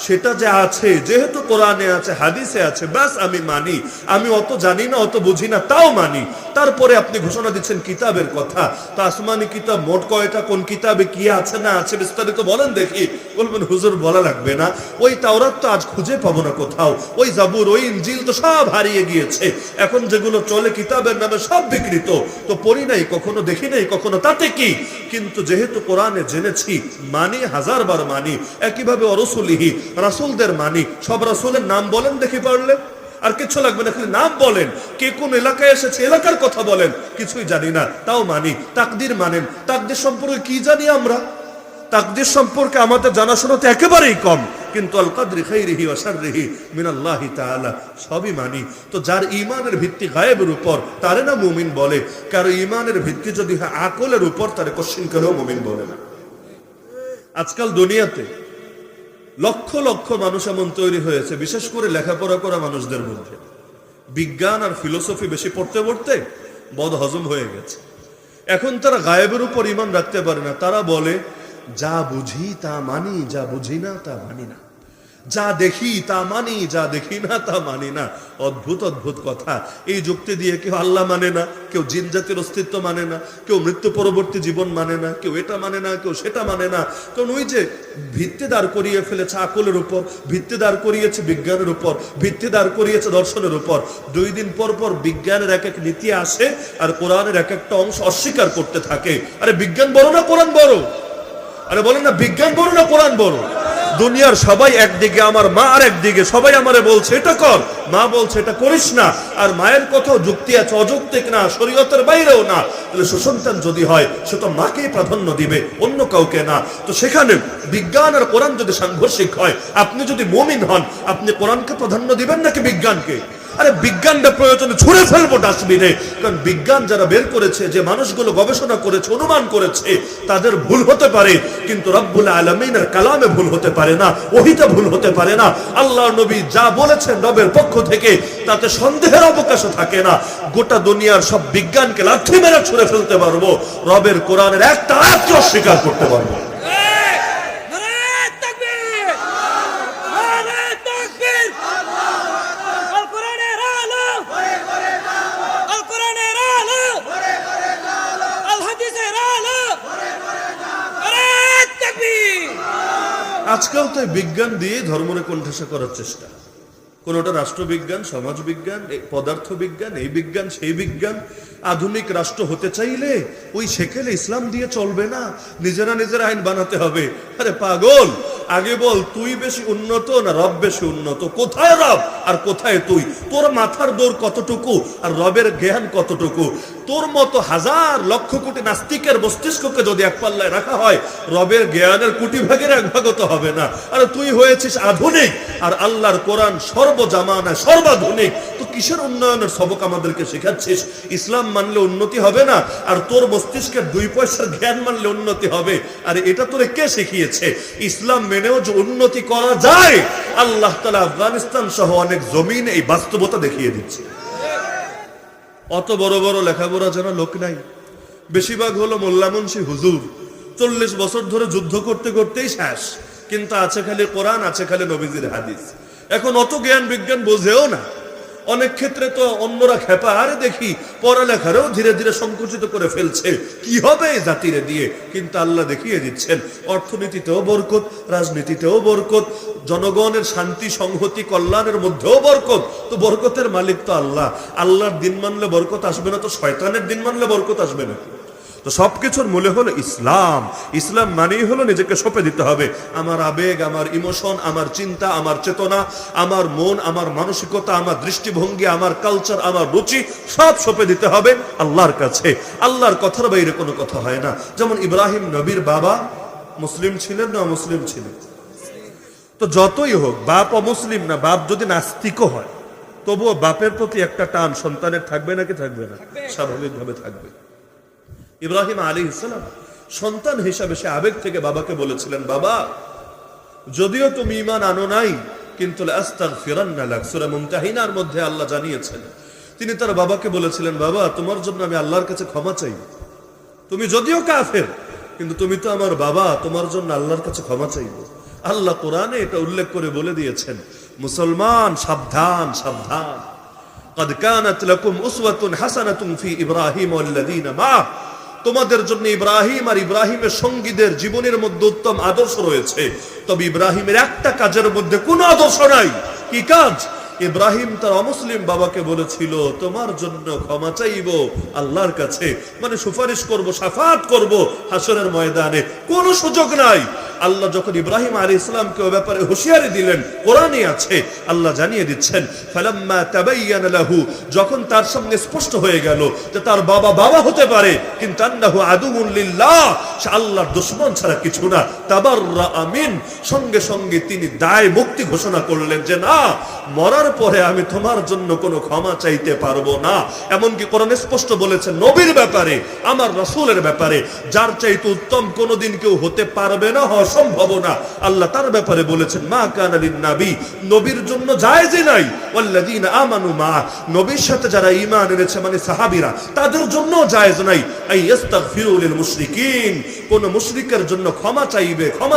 সেটা যে আছে, যেহেতু কোরআনে আছে, হাদিসে আছে, ব্যাস আমি মানি। আমি অত জানি না, অত বুঝি না, তাও মানি। তারপরে আপনি ঘোষণা দিচ্ছেন কিতাবের কথা। তো আসমানি কিতাব মোট কয়টা, কোন কিতাবে কি আছে না আছে বিস্তারিত বলেন দেখি। বলবেন হুজুর বলা লাগবে না, ওই তাওরাত তো আজ খুঁজে পাবো না কোথাও, ওই জাবুর ওই ইনজিল তো সব হারিয়ে গিয়েছে, এখন যেগুলো চলে কিতাবের নামে সব বিকৃত, তো পড়ি নাই কখনো, দেখি নাই কখনো, তাতে কি? কিন্তু যেহেতু কোরআনে জেনেছি, মানি, হাজারবার মানি। একইভাবে অরসুলিহি, রাসূলদের মানি। সব রাসূলের নাম বলেন দেখি পারলে, আর কিছু লাগবে না, খালি নাম বলেন। কে কোন এলাকায় এসেছে এলাকার কথা বলেন, কিছুই জানি না তাও মানি। তাকদীর মানেন, তাকদীর সম্পর্কে কি জানি আমরা? তাকদীর সম্পর্কে আমাদের জানাশোনা তো একেবারেই কম, কিন্তু আল কদরি খাইরিহি ওয়া শাররিহি মিনাল্লাহি তাআলা সবই মানি। তো যার ঈমানের ভিত্তি গায়েবের উপর, তারে না মুমিন বলে। কারো ঈমানের ভিত্তি যদি আকলের উপর, তারে কোশ্চিন করেও মুমিন বলে না। আজকাল দুনিয়াতে লক্ষ লক্ষ মানুষ এমন তৈরি হয়েছে, বিশেষ করে লেখাপড়া করা মানুষদের মধ্যে বিজ্ঞান আর ফিলোসফি বেশি পড়তে পড়তে বদহজম হয়ে গেছে। এখন তারা গায়েবের উপর ঈমান রাখতে পারে না। তারা বলে যা বুঝি তা মানি, যা বুঝি না তা মানি না, যা দেখি তা মানি, যা দেখি না তা মানি না। অদ্ভুত অদ্ভুত কথা। এই যুক্তি দিয়ে কেউ আল্লাহ মানে না, কেউ জিন জাতির অস্তিত্ব মানে না, কেউ মৃত্যু পরবর্তী জীবন মানে না, কেউ এটা মানে না, কেউ সেটা মানে না। কারণ ওই যে ভিত্তি দাঁড় করিয়ে ফেলেছে আকলের উপর, ভিত্তি দাঁড় করিয়েছে বিজ্ঞানের উপর, ভিত্তি দাঁড় করিয়েছে দর্শনের উপর। 2 দিন পর পর বিজ্ঞানের এক এক নীতি আসে আর কোরআনের এক একটা অংশ অস্বীকার করতে থাকে। আরে বিজ্ঞান বড় না কোরআন বড়? আরে বলেন না, বিজ্ঞান বড় না কোরআন বড়? দুনিয়ার সবাই একদিকে, আমার মা আর একদিকে, সবাই আমারে বলছে এটা কর, মা বলছে এটা করিস না। আর মায়ের কথাও যুক্তি আছে, অযৌক্তিক না, শরীয়তের বাইরেও না। তাহলে সুসন্তান যদি হয় সে তো মাকেই প্রাধান্য দিবে, অন্য কাউকে না। তো সেখানে বিজ্ঞান আর কোরআন যদি সাংঘর্ষিক হয়, আপনি যদি মুমিন হন, আপনি কোরআনকে প্রাধান্য দিবেন নাকি বিজ্ঞানকে? আরে বিজ্ঞানটা প্রয়োজনে ছুঁড়ে ফেলবো ডাস্টবিনে। কারণ বিজ্ঞান যারা বের করেছে, যে মানুষগুলো গবেষণা করেছে, অনুমান করেছে, তাদের ভুল হতে পারে, কিন্তু রব্বুল আলামিনের কালামে ভুল হতে পারে না, ওহীতে ভুল হতে পারে না। আল্লাহর নবী যা বলেছেন রবের পক্ষ থেকে, তাতে সন্দেহের অবকাশ থাকে না। গোটা দুনিয়ার সব বিজ্ঞানকে লাথি মেরে ছুঁড়ে ফেলতে পারবো, রবের কোরআনের একটা আয়াতকে অস্বীকার করতে পারবো। আজকাল তো বিজ্ঞান দিয়ে ধর্মরে কোণঠাসা করার চেষ্টা, কোনোটা রাষ্ট্রবিজ্ঞান, সমাজবিজ্ঞান, পদার্থ বিজ্ঞান, এই বিজ্ঞান সেই বিজ্ঞান। আধুনিক রাষ্ট্র হতে চাইলে ওই সেকেলে ইসলাম দিয়ে চলবে না, নিজেরা নিজেরা আইন বানাতে হবে। আরে পাগল, আগে বল তুই বেশি উন্নত না রব বেশি উন্নত? কোথায় রব আর কোথায় তুই? তোর মাথার দৌড় কতটুকু আর রবের জ্ঞান কতটুকু? তোর মতো হাজার লক্ষ কোটি নাস্তিকের মস্তিষ্ককে যদি এক পাল্লায় রাখা হয়, রবের জ্ঞানের কোটি ভাগের এক ভাগও তো হবে না। আর তুই হয়েছিস আধুনিক, আর আল্লাহর কোরআন সর্বজামানায় সর্বাধুনিক। তো কিসের উন্নয়নের সবক আমাদেরকে শেখাচ্ছিস? ইসলাম মানলে উন্নতি হবে না, আর তোর মস্তিষ্কের 2 পয়সার জ্ঞান মানলে উন্নতি হবে। আর এটা তোরে কে শিখিয়েছে? ইসলাম মেনেও যে উন্নতি করা যায়, আল্লাহ তাআলা আফগানিস্তান সহ অনেক জমিন এই বাস্তবতা দেখিয়ে দিচ্ছে। অত বড় বড় লেখাপড়া যেন লোক নাই, বেশিরভাগ হলো মোল্লা মুন্সি হুজুর। 40 বছর ধরে যুদ্ধ করতে করতেই শেষ, কিন্তু আছে খালি কোরআন, আছে খালি নবীজির হাদিস। এখন অত জ্ঞান বিজ্ঞান বোঝেও না। অনেক ক্ষেত্রে তো অন্যরা খেপা, আরে দেখি পড়ালেখারেও ধীরে ধীরে সংকুচিত করে ফেলছে, কি হবে এই জাতিরে দিয়ে। কিন্তু আল্লাহ দেখিয়ে দিচ্ছেন অর্থনীতিতেও বরকত, রাজনীতিতেও বরকত, জনগণের শান্তি সংহতি কল্যাণের মধ্যেও বরকত। তো বরকতের মালিক তো আল্লাহ। আল্লাহর দিন মানলে বরকত আসবে না, তো শয়তানের দিন মানলে বরকত আসবে না। তো সবকিছুর মূলে হলো ইসলাম। ইসলাম মানেই হলো নিজেকে সঁপে দিতে হবে। আমার আবেগ, আমার ইমোশন, আমার চিন্তা, আমার চেতনা, আমার মন, আমার মানসিকতা, আমার দৃষ্টিভঙ্গি, আমার কালচার, আমার রুচি সব সঁপে দিতে হবে আল্লাহর কাছে। আল্লাহর কথার বাইরে কোনো কথা হয় না। যেমন ইব্রাহিম নবীর বাবা মুসলিম ছিলেন না অমুসলিম ছিলেন? তো যতই হোক, বাপ অমুসলিম না, বাপ যদি নাস্তিকও হয়, তবুও বাপের প্রতি একটা টান সন্তানের থাকবে নাকি থাকবে না? স্বাভাবিকভাবে থাকবে। ইব্রাহিম আলাইহিস সালাম সন্তান হিসাবে সে আবেগ থেকে বাবাকে বলেছিলেন, বাবা যদিও তুমি ঈমান আনো নাই, কিন্তু আস্তাগফিরান্না লাক, সূরা মুমতাহিনার মধ্যে আল্লাহ জানিয়েছেন। তিনি তার বাবাকে বলেছিলেন, বাবা তোমার জন্য আমি আল্লাহর কাছে ক্ষমা চাই। তুমি যদিও কাফের, কিন্তু তুমি তো আমার বাবা, তোমার জন্য আল্লাহর কাছে ক্ষমা চাইব। আল্লাহ কোরআনে এটা উল্লেখ করে বলে দিয়েছেন, মুসলমান সাবধান সাবধান, قد كانت لكم أسوة حسنة في إبراهيم والذين معه, তোমাদের জন্য ইব্রাহিম আর ইব্রাহিমের সঙ্গীদের জীবনের মধ্যে উত্তম আদর্শ রয়েছে। তবে ইব্রাহিমের একটা কাজের মধ্যে কোনো আদর্শ নাই। কি কাজ? ইব্রাহিম তার অমুসলিম বাবাকে বলেছিল, তোমার জন্য ক্ষমা চাইব আল্লাহর কাছে, মানে সুপারিশ করব, শাফাত করব হাসরের ময়দানে। কোনো সুযোগ নাই। আল্লাহ যখন ইব্রাহিম আলাইহিস সালামকে ওই ব্যাপারে হুঁশিয়ারি দিলেন, কোরআনে আছে, আল্লাহ জানিয়ে দিচ্ছেন, ফালাম্মা তাবায়্যানা লাহু, যখন তার সামনে স্পষ্ট হয়ে গেল যে তার বাবা বাবা হতে পারে, কিন্তু আন্নাহু আদুউন লিল্লাহ, সে আল্লাহর দুশমন ছাড়া কিছু না। তাবাররা আমিন, সঙ্গে সঙ্গে তিনি দায় মুক্তি ঘোষণা করলেন যে না, মরার পরে আমি তোমার জন্য কোনো ক্ষমা চাইতে পারবো না। এমনকি কোরআনে স্পষ্ট বলেছে নবীর ব্যাপারে, আমার রাসূলের ব্যাপারে, যার চাইতে উত্তম কোনোদিন কেউ হতে পারবে না, সম্ভব না। আল্লাহ তার ব্যাপারে বলেছেন, মা কানা লিন নবী, নবীর জন্য জায়েজই নাই, ওয়াল্লাযীনা আমানু মা, নবীর সাথে যারা ঈমান এনেছে মানে সাহাবীরা, তাদের জন্য জায়েজ নাই, আই ইস্তাগফিরু লিল মুশরিকিন, কোন মুশরিকের জন্য ক্ষমা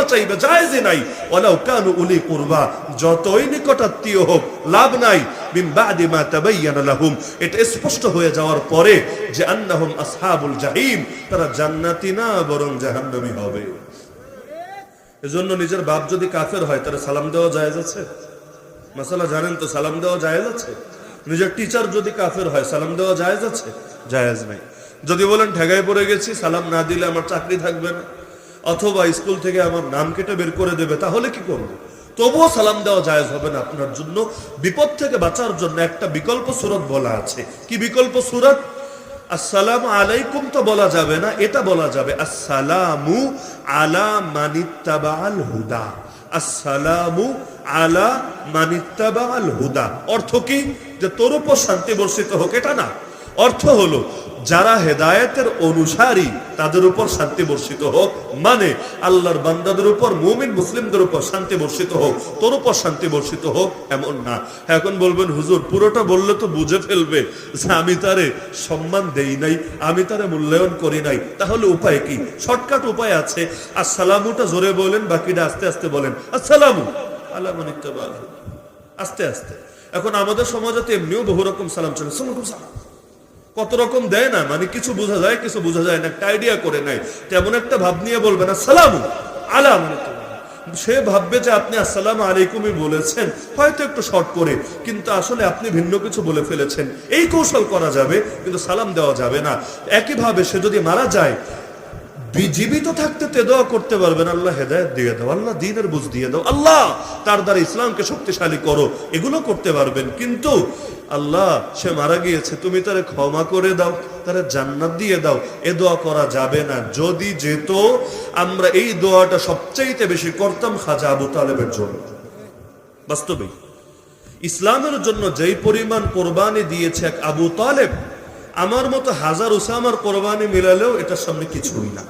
চাইবে জায়েজই নাই, ওয়ালাউ কানু উলি কুরবা, যতই নিকটাত্মীয় হোক লাভ নাই, মিন বাদি মা তাবায়্যানা লাহুম, এটা স্পষ্ট হয়ে যাওয়ার পরে যে আন্নাহুম আসহাবুল জাহিম, তারা জান্নাতি না বরং জাহান্নামী হবে। এজন্য নিজের বাপ যদি কাফের হয়, তার সালাম দেওয়া জায়েজ আছে? মাসালা জানেন তো, সালাম দেওয়া জায়েজ আছে? নিজের টিচার যদি কাফের হয়, সালাম দেওয়া জায়েজ আছে? জায়েজ নাই। যদি বলেন ঠেগায় পড়ে গেছি, সালাম না দিলে আমার চাকরি থাকবে না, অথবা স্কুল থেকে আমার নাম কেটে বের করে দেবে, তাহলে কি করবো? তবুও সালাম দেওয়া জায়েজ হবে না। আপনার জন্য বিপদ থেকে বাঁচার জন্য একটা বিকল্প সূরত বলা আছে। কি বিকল্প সূরত? আসসালামু আলাইকুম তো বলা যাবে না, এটা বলা যাবে আসসালামু আলা মানিত্তাবাল হুদা, আসসালামু আলা মানিত্তাবাল হুদা। অর্থ কি? যে তোর উপর শান্তি বর্ষিত হোক, এটা না। অর্থ হলো যারা হেদায়েতের অনুসারী তাদের উপর শান্তি বর্ষিত হোক, মানে আল্লাহর বান্দাদের উপর, মুমিন মুসলিমদের উপর শান্তি বর্ষিত হোক, তোর উপর শান্তি বর্ষিত হোক, এমন না। এখন বলবেন হুজুর পুরোটা বললে তো বুঝে ফেলবে যে আমি তারে সম্মান দেই নাই, আমি তারে মূল্যায়ন করি নাই। তাহলে উপায় কি? শর্টকাট উপায় আছে। আসসালামুটা জোরে বলেন, বাকিটা আস্তে আস্তে বলেন, আসসালামু আলা মানিত্তাবাল, আস্তে আস্তে। এখন আমাদের সমাজে তো এমনিও বহু রকম সালাম চলে, সালাম কত রকম দেয় না, মানে কিছু বোঝা যায় কিছু বোঝা যায় না, একটা আইডিয়া করে নেয়। তেমন একটা ভাব নিয়ে বলবেন আসসালামু আলা মানিত্তাবাল, সে ভাববে যে আপনি আসসালামু আলাইকুমই বলেছেন, হয়তো একটু শর্ট করে, কিন্তু আসলে আপনি ভিন্ন কিছু বলে ফেলেছেন। এই কৌশল করা যাবে, কিন্তু সালাম দেওয়া যাবে না। একইভাবে সে যদি মারা যায়, জীবিত থাকতে তে দোয়া করতে পারবেন, আল্লাহ হেদায়েত দিয়ে দাও, আল্লাহ দ্বীনের বুঝ দিয়ে দাও, আল্লাহ তার দ্বারা ইসলামকে শক্তিশালী করো, এগুলো করতে পারবেন। কিন্তু আল্লাহ সে মারা গিয়েছে, তুমি তারে ক্ষমা করে দাও, তারে জান্নাত দিয়ে দাও, এ দোয়া করা যাবে না। যদি যেত, আমরা এই দোয়াটা সবচাইতে বেশি করতাম খাজা আবু তালেবের জন্য। বাস্তবে ইসলামের জন্য যেই পরিমাণ কোরবানি দিয়েছে এক আবু তালেব, আমার মতো হাজার উসামার কোরবানি মিলালেও এটার সামনে কিছুই না।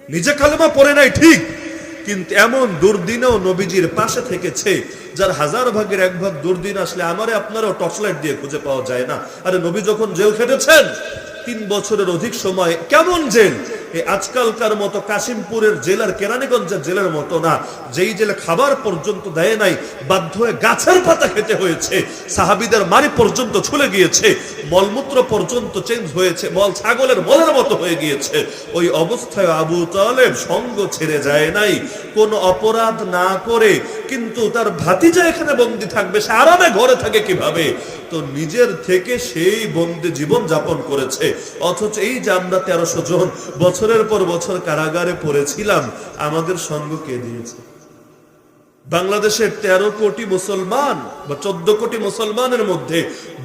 নিজে কালেমা পড়ে নাই ঠিক, কিন্তু এমন দুর্দিনেও নবীজির পাশে থেকেছে যার হাজার ভাগের এক ভাগ দুর্দিন আসলে আমারে আপনারও টর্চলাইট দিয়ে খুঁজে পাওয়া যায় না। আরে নবী যখন জেল খেটেছেন 3 বছরের অধিক সময়, কেমন জেল, এই আজকালকার মতো কাশিমপুরের জেল আর কেরানীগঞ্জের জেলের মতো না, যেই জেলে খাবার পর্যন্ত দেয় নাই, বাধ্য হয়ে গাছের পাতা খেতে হয়েছে, সাহাবীদের মারি পর্যন্ত ছুলে গিয়েছে, মলমূত্র পর্যন্ত চেঞ্জ হয়েছে, মল ছাগলের মলের মতো হয়ে গিয়েছে। ওই অবস্থায় আবু তালেব সঙ্গ ছেড়ে যায় নাই, কোনো অপরাধ না করে। কিন্তু তার ভাতিজা এখানে বন্দী থাকবে, সে আরামে ঘরে থাকে কিভাবে? তো নিজের থেকে সেই বন্দী জীবন যাপন করেছে। অথচ এই যে আমরা 1300 জন বছরের পর বছর কারাগারে পড়েছিলাম, আমাদের সঙ্গ কে দিয়েছে? বাংলাদেশের 13 কোটি মুসলমান বা 14 কোটি মুসলমানের মধ্যে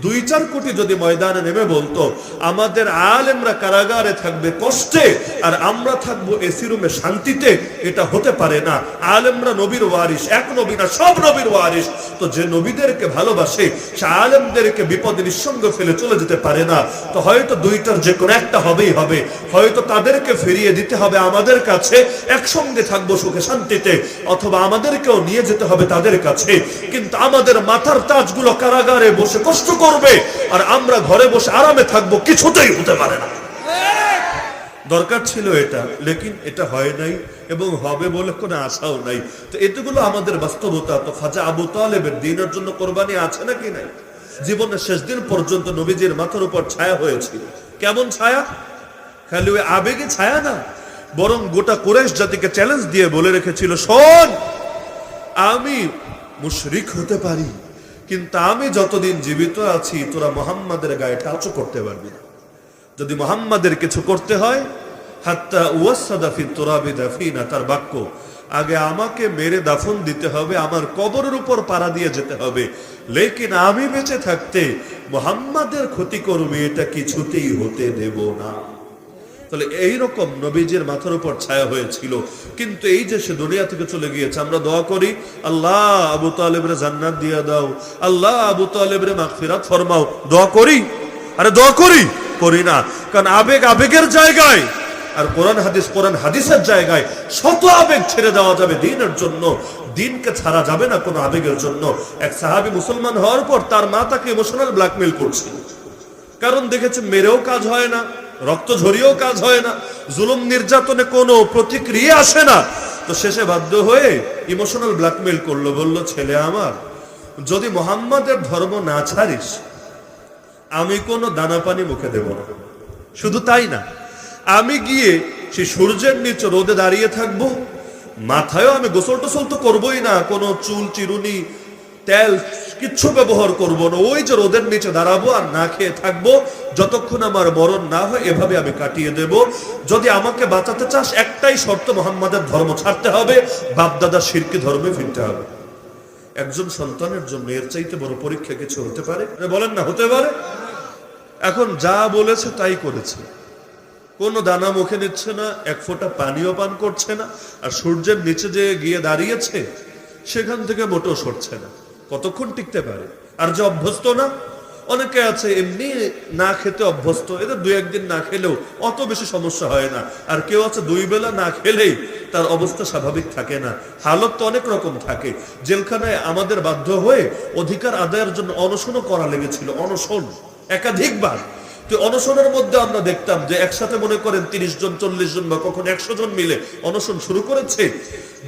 2-4 কোটি যদি ময়দানে নেমে বলতো আমাদের আলেমরা কারাগারে থাকবে কষ্টে আর আমরা থাকবো এসি রুমে শান্তিতে, এটা হতে পারে না। আলেমরা নবীর ওয়ারিস, এক নবী না, সব নবীর ওয়ারিস। তো যে নবীদেরকে ভালোবাসে সে আলেমদেরকে বিপদে নিঃসঙ্গ ফেলে চলে যেতে পারে না। তো হয়তো দুইটার যে কোনো একটা হবেই হবে, হয়তো তাদেরকে ফিরিয়ে দিতে হবে আমাদের কাছে, একসঙ্গে থাকবো সুখে শান্তিতে, অথবা আমাদেরকেও নিয়ে যেতে হবে তাদের কাছে। কিন্তু আমাদের মাথার তাজগুলো কারাগারে বসে কষ্ট করবে আর আমরা ঘরে বসে আরামে থাকবো, কিছুতেই হতে পারে না। দরকার ছিল এটা, লেকিন এটা হয় নাই এবং হবে বলে কোনো আশাও নাই। তো এতগুলো আমাদের বাস্তবতা। তো খাজা আবু তালেবের দ্বীনের জন্য কোরবানি আছে নাকি নাই? জীবনের শেষ দিন পর্যন্ত নবীজির মাথার উপর ছায়া হয়েছিল। কেমন ছায়া? খালি ওই আবেগে ছায়া না, বরং গোটা কুরাইশ জাতিকে চ্যালেঞ্জ দিয়ে বলে রেখেছিল, শোন, আমি মুশরিক হতে পারি, কিন্তু আমি যতদিন জীবিত আছি তোরা মুহাম্মাদের গায়ে টাচও করতে পারবি না। যদি মুহাম্মাদের কিছু করতে হয়, হাত্তা ওয়াসাদা ফি তুরাবি দাফিনা, তার বাক্য, আগে আমাকে মেরে দাফন দিতে হবে, আমার কবরের উপর পাড়া দিয়ে যেতে হবে, লেকিন আমি বেঁচে থাকতে মুহাম্মাদের ক্ষতি করবে এটা কিছুতেই হতে দেব না। তাহলে এইরকম নবীজির মাথার উপর ছায়া হয়েছিল। কিন্তু এই যে সে দুনিয়া থেকে চলে গিয়েছে, আমরা দোয়া করি, আল্লাহ আবু তালেবরে জান্নাত দিয়ে দাও, আল্লাহ আবু তালেবরে মাগফিরাত ফরমাও। দোয়া করি? আরে দোয়া করি না। কারণ আবেগ আবেগের জায়গায় আর কোরআন হাদিসের জায়গায় শত আবেগ ছেড়ে দেওয়া যাবে দ্বীনের জন্য, দ্বীনকে ছাড়া যাবে না কোনো আবেগের জন্য। এক সাহাবী মুসলমান হওয়ার পর তার মা তাকে ইমোশনাল ব্ল্যাকমেল করছিল, কারণ দেখেছে মেরেও কাজ হয় না, রক্ত ঝরিয়েও কাজ হয় না, জুলুম নির্যাতনে কোনো প্রতিক্রিয়া আসে না। তো শেষে বাধ্য হয়ে ইমোশনাল ব্ল্যাকমেল করলো, বলল, ছেলে আমার, যদি মুহাম্মাদের ধর্ম না ছাড়িস আমি কোনো দানা পানি মুখে দেব না। শুধু তাই না, আমি গিয়ে সেই সূর্যের নিচে রোদে দাঁড়িয়ে থাকবো, মাথায়ও আমি গোসল টোসল তো করবোই না, কোনো চুল চিরুনি তেল কিচ্ছু ব্যবহার করবো না, ওই যে রোদের নিচে দাঁড়াবো আর না খেয়ে থাকবো যতক্ষণ আমার মরণ না হয়, এভাবে আমি কাটিয়ে দেব। যদি আমাকে বাঁচাতে চাস একটাই শর্ত, মুহাম্মাদের ধর্ম ছাড়তে হবে, বাপদাদা শিরকি ধর্মে ফিরতে হবে। একজন সন্তানের জন্য এর চাইতে বড় পরীক্ষা কিছু হতে পারে? বলেন না, হতে পারে? এখন যা বলেছে তাই করেছে, কোনো দানা মুখে নিচ্ছে না, এক ফোঁটা পানিও পান করছে না, আর সূর্যের নিচে যে গিয়ে দাঁড়িয়েছে সেখান থেকে মোটেও সরছে না। কতক্ষণ টিকতে পারে? আর যে অভ্যস্ত না, অনেকে আছে এমনি না খেতে অভ্যস্ত, এদের 2-1 দিন না খেলেও অত বেশি সমস্যা হয় না। আর কেউ আছে 2 বেলা না খেলেই তার অবস্থা স্বাভাবিক থাকে না। হালত তো অনেক রকম থাকে। জেলখানায় আমাদের বাধ্য হয়ে অধিকার আদায়ের জন্য অনশনও করা লেগেছিল, অনশন একাধিকবার। তো অনশনের মধ্যে আমরা দেখতাম যে একসাথে মনে করেন 30 জন 40 জন বা কখন 100 জন মিলে অনশন শুরু করেছে।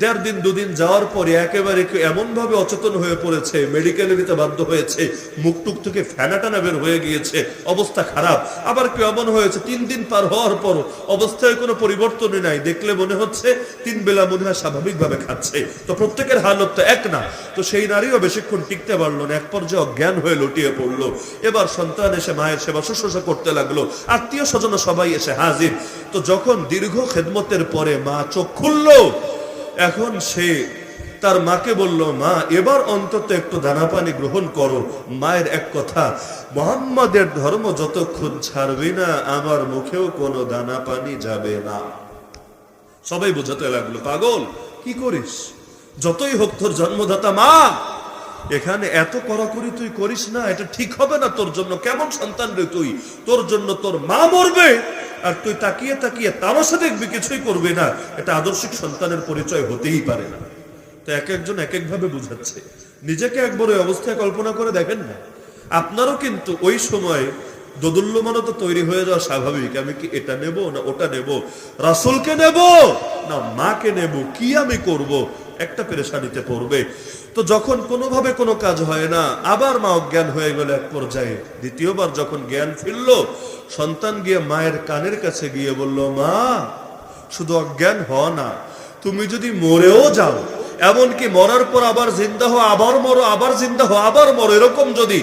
1.5 দিন 2 দিন যাওয়ার পরে একেবারে কেউ এমন ভাবে অচেতন হয়ে পড়েছে, মেডিকেলে নিতে বাধ্য হয়েছে, মুখটুক থেকে ফেনা টানা বের হয়ে গিয়েছে, অবস্থা খারাপ। আবার কেউ এমন হয়েছে 3 দিন পার হওয়ার পর অবস্থায় কোনো পরিবর্তনই নাই, দেখলে মনে হচ্ছে 3 বেলা মনে হয় স্বাভাবিকভাবে খাচ্ছে। তো প্রত্যেকের হালত তো এক না। তো সেই নারীও বেশিক্ষণ টিকতে পারলো না, এক পর্যায়ে অজ্ঞান হয়ে লুটিয়ে পড়লো। এবার সন্তান এসে মায়ের সেবা শুশ্রূষা করতে লাগলো, আত্মীয় স্বজন সবাই এসে হাজির। তো যখন দীর্ঘ খেদমতের পরে মা চোখ খুললো, এখন সে তার মাকে বলল, মা এবার অন্তত একটু দানা পানি গ্রহণ করো। মায়ের এক কথা, মুহাম্মাদের ধর্ম যতক্ষণ ছাড়বে না আমার মুখেও কোনো দানা পানি যাবে না। সবাই বোঝাতে লাগলো, পাগল কি করিস, যতই হোক তোর জন্মদাতা মা, এখানে এত কড়াকড়ি তুই করিস না, এটা ঠিক হবে না তোর জন্য। কেমন সন্তান রে তুই, তোর জন্য তোর মা মরবে আর তুই তাকিয়ে তাকিয়ে তামাশা দেখবি, কিছুই করবে না। এটা আদর্শিক সন্তানের পরিচয় হতেই পারে না। তো এক একজন এক এক ভাবে বুঝাচ্ছে। নিজেকে একবার ওই অবস্থায় কল্পনা করে দেখেন না, আপনারও কিন্তু ওই সময় দোদুল্যমানও তো তৈরি হয়ে যাওয়া স্বাভাবিক। আমি কি এটা নেব না ওটা নেব, রাসূলকে নেব না মাকে নেব, কি আমি করব, একটা পেরেশানিতে পড়বে। তো যখন কোনোভাবে কোনো কাজ হয় না, আবার মা অজ্ঞান হয়ে গেল এক পর্যায়ে। দ্বিতীয়বার যখন জ্ঞান ফিরল, সন্তান গিয়ে মায়ের কানের কাছে গিয়ে বলল, মা শুধু অজ্ঞান হও না, তুমি যদি মরেও যাও, এমনকি মরার পর আবার জিন্দা হো, আবার মরো, আবার জিন্দা হো, আবার মরো, এরকম যদি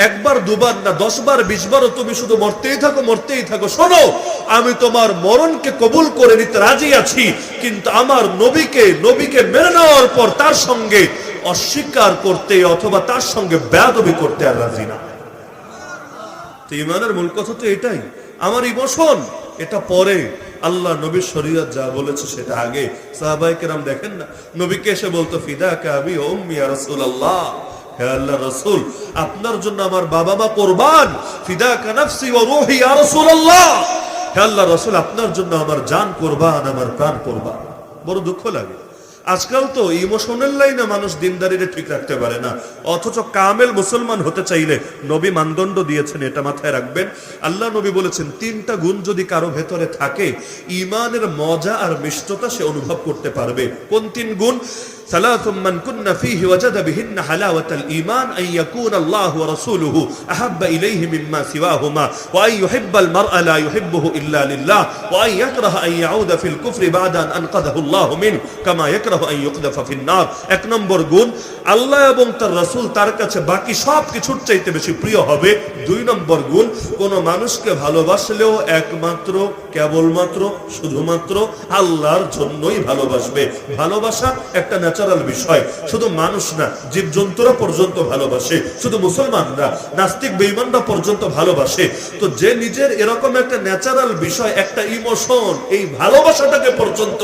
একবার দুবার না 10 বার 20 বারও তুমি শুধু মরতেই থাকো মরতেই থাকো, শোনো আমি তোমার মরণকে কবুল করে নিতে রাজি আছি, কিন্তু আমার নবীকে মেনে নেওয়ার পর তার সঙ্গে অস্বীকার করতে অথবা তার সঙ্গে বেয়াদবি করতে আর রাজি না। তো ঈমানের মূল কথা তো এটাই। আমার ইমোশন এটা পরে, আল্লাহ নবীর শরীয়ত যা বলেছে সেটা আগে। সাহাবায়ে কেরাম দেখেন না, নবীকে এসে বলতো, ফিদাকা আবি ওয়া উম্মি ইয়া রাসূলুল্লাহ, হে আল্লাহর রাসূল আপনার জন্য আমার বাবা মা কুরবান। ফিদাকা নাফসি ওয়া রূহি ইয়া রাসূলুল্লাহ, হে আল্লাহর রাসূল আপনার জন্য আমার জান কুরবান, আমার প্রাণ কুরবান। বড় দুঃখ লাগে আজকাল তো ইমোশনাল লাইনে মানুষ দিনদারিরে ঠিক রাখতে পারে না, অথচ কামেল মুসলমান হতে চাইলে নবী মানদণ্ড দিয়েছেন, এটা মাথায় রাখবেন। আল্লাহ নবী বলেছেন 3টা গুণ যদি কারো ভেতরে থাকে, ঈমানের মজা আর মিষ্টতা সে অনুভব করতে পারবে। কোন 3 গুণ? ثلاث من كن فيه وجد بهن حلاوة الإيمان أن يكون الله ورسوله أحب إليه مما سواهما وأن يحب المرء لا يحبه إلا لله وأن يكره أن يعود في الكفر بعد أن أنقذه الله منه كما يكره أن يقذف في النار। 1 নম্বর গুণ, আল্লাহ এবং তার রাসূল তার কাছে বাকি সব কিছুর চাইতে বেশি প্রিয় হবে। 2 নম্বর গুণ, কোন মানুষকে ভালোবাসলেও একমাত্র কেবলমাত্র শুধুমাত্র আল্লাহর জন্যই ভালোবাসবে। ভালোবাসা একটা ন্যাচারাল বিষয়, শুধু মানুষ না, জীবজন্তুরা পর্যন্ত ভালোবাসে, শুধু মুসলমান না, নাস্তিক বেঈমানরা পর্যন্ত ভালোবাসে। তো যে নিজের এরকম একটা ন্যাচারাল বিষয়, একটা ইমোশন, এই ভালোবাসাটাকে পর্যন্ত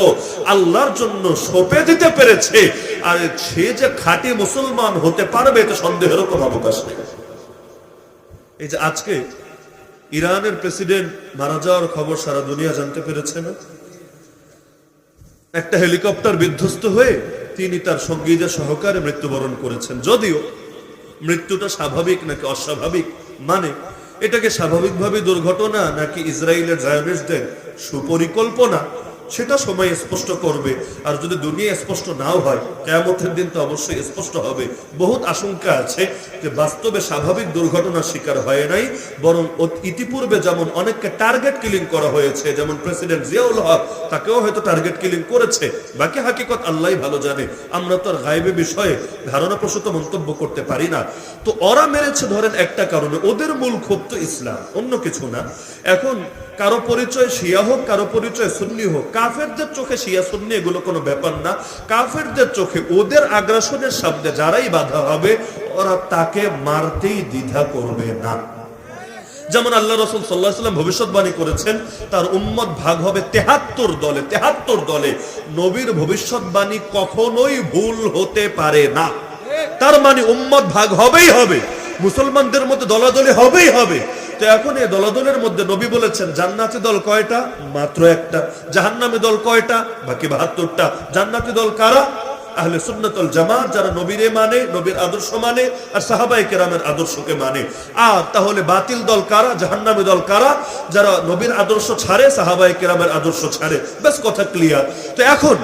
আল্লাহর জন্য সঁপে দিতে পেরেছে, আর সে যে খাঁটি মুসলমান হতে পারবে এতে সন্দেহের কোনো অবকাশ নেই। এই যে আজকে ইরানের প্রেসিডেন্ট মারা যাওয়ার খবর সারা দুনিয়া জানতে পেরেছে না? একটা হেলিকপ্টার বিধ্বস্ত হয়ে তিনি তার সঙ্গীদের সহকারে মৃত্যুবরণ করেছেন। যদিও মৃত্যুটা স্বাভাবিক নাকি অস্বাভাবিক, মানে এটাকে স্বাভাবিকভাবে দুর্ঘটনা নাকি ইসরায়েলের জায়নিস্টদের সুপরিকল্পনা, সেটা সময় স্পষ্ট করবে। আর যদি দুনিয়া স্পষ্ট নাও হয়, কিয়ামতের দিন তো অবশ্যই স্পষ্ট হবে। বহুত আশঙ্কা আছে যে বাস্তবে স্বাভাবিক দুর্ঘটনার শিকার হয় নাই, বরং ইতিপূর্বে যেমন অনেককে টার্গেট কিলিং করা হয়েছে, যেমন প্রেসিডেন্ট জিয়াউল হক, তাকেও হয়তো টার্গেট কিলিং করেছে। বাকি হাকিকত আল্লাহই ভালো জানে, আমরা তো আর গায়েবে বিষয়ে ধারণাপ্রসূত মন্তব্য করতে পারি না। তো ওরা মেরেছে ধরেন একটা কারণে, ওদের মূল ক্ষোভ তো ইসলাম, অন্য কিছু না। এখন কারো পরিচয় শিয়া হোক, কারো পরিচয় সুন্নি হোক, কাফেরদের চোখে শিয়া সুন্নি এগুলো কোনো ব্যাপার না। কাফেরদের চোখে ওদের আগ্রাসনের সামনে যারাই বাধা হবে, ওরা তাকে মারতেই দ্বিধা করবে না। যেমন আল্লাহ রাসূল সাল্লাল্লাহু আলাইহি ওয়াসাল্লাম ভবিষ্যৎবাণী করেছেন, তার উম্মত ভাগ হবে 73 দলে। 73 দলে নবীর ভবিষ্যৎবাণী কখনোই ভুল হতে পারে না। তার মানে উম্মত ভাগ হবেই হবে, মুসলমানদের মধ্যে দলাদলি হবেই হবে। তো এখন এই দলাদলের মধ্যে নবী বলেছেন জান্নাতি দল কয়টা? মাত্র একটা। জাহান্নামী দল কয়টা? বাকি 72টা। জান্নাতি দল কারা? আহলে সুন্নাত ওয়াল জামাত, যারা নবীরে মানে, নবীর আদর্শ মানে, আর সাহাবায়ে কেরামের আদর্শকে মানে। আর তাহলে বাতিল দল কারা? জাহান্নামী দল কারা? যারা নবীর আদর্শ ছাড়ে, সাহাবায়ে কেরামের আদর্শ ছাড়ে। বেশ কথা ক্লিয়ার। তো এখন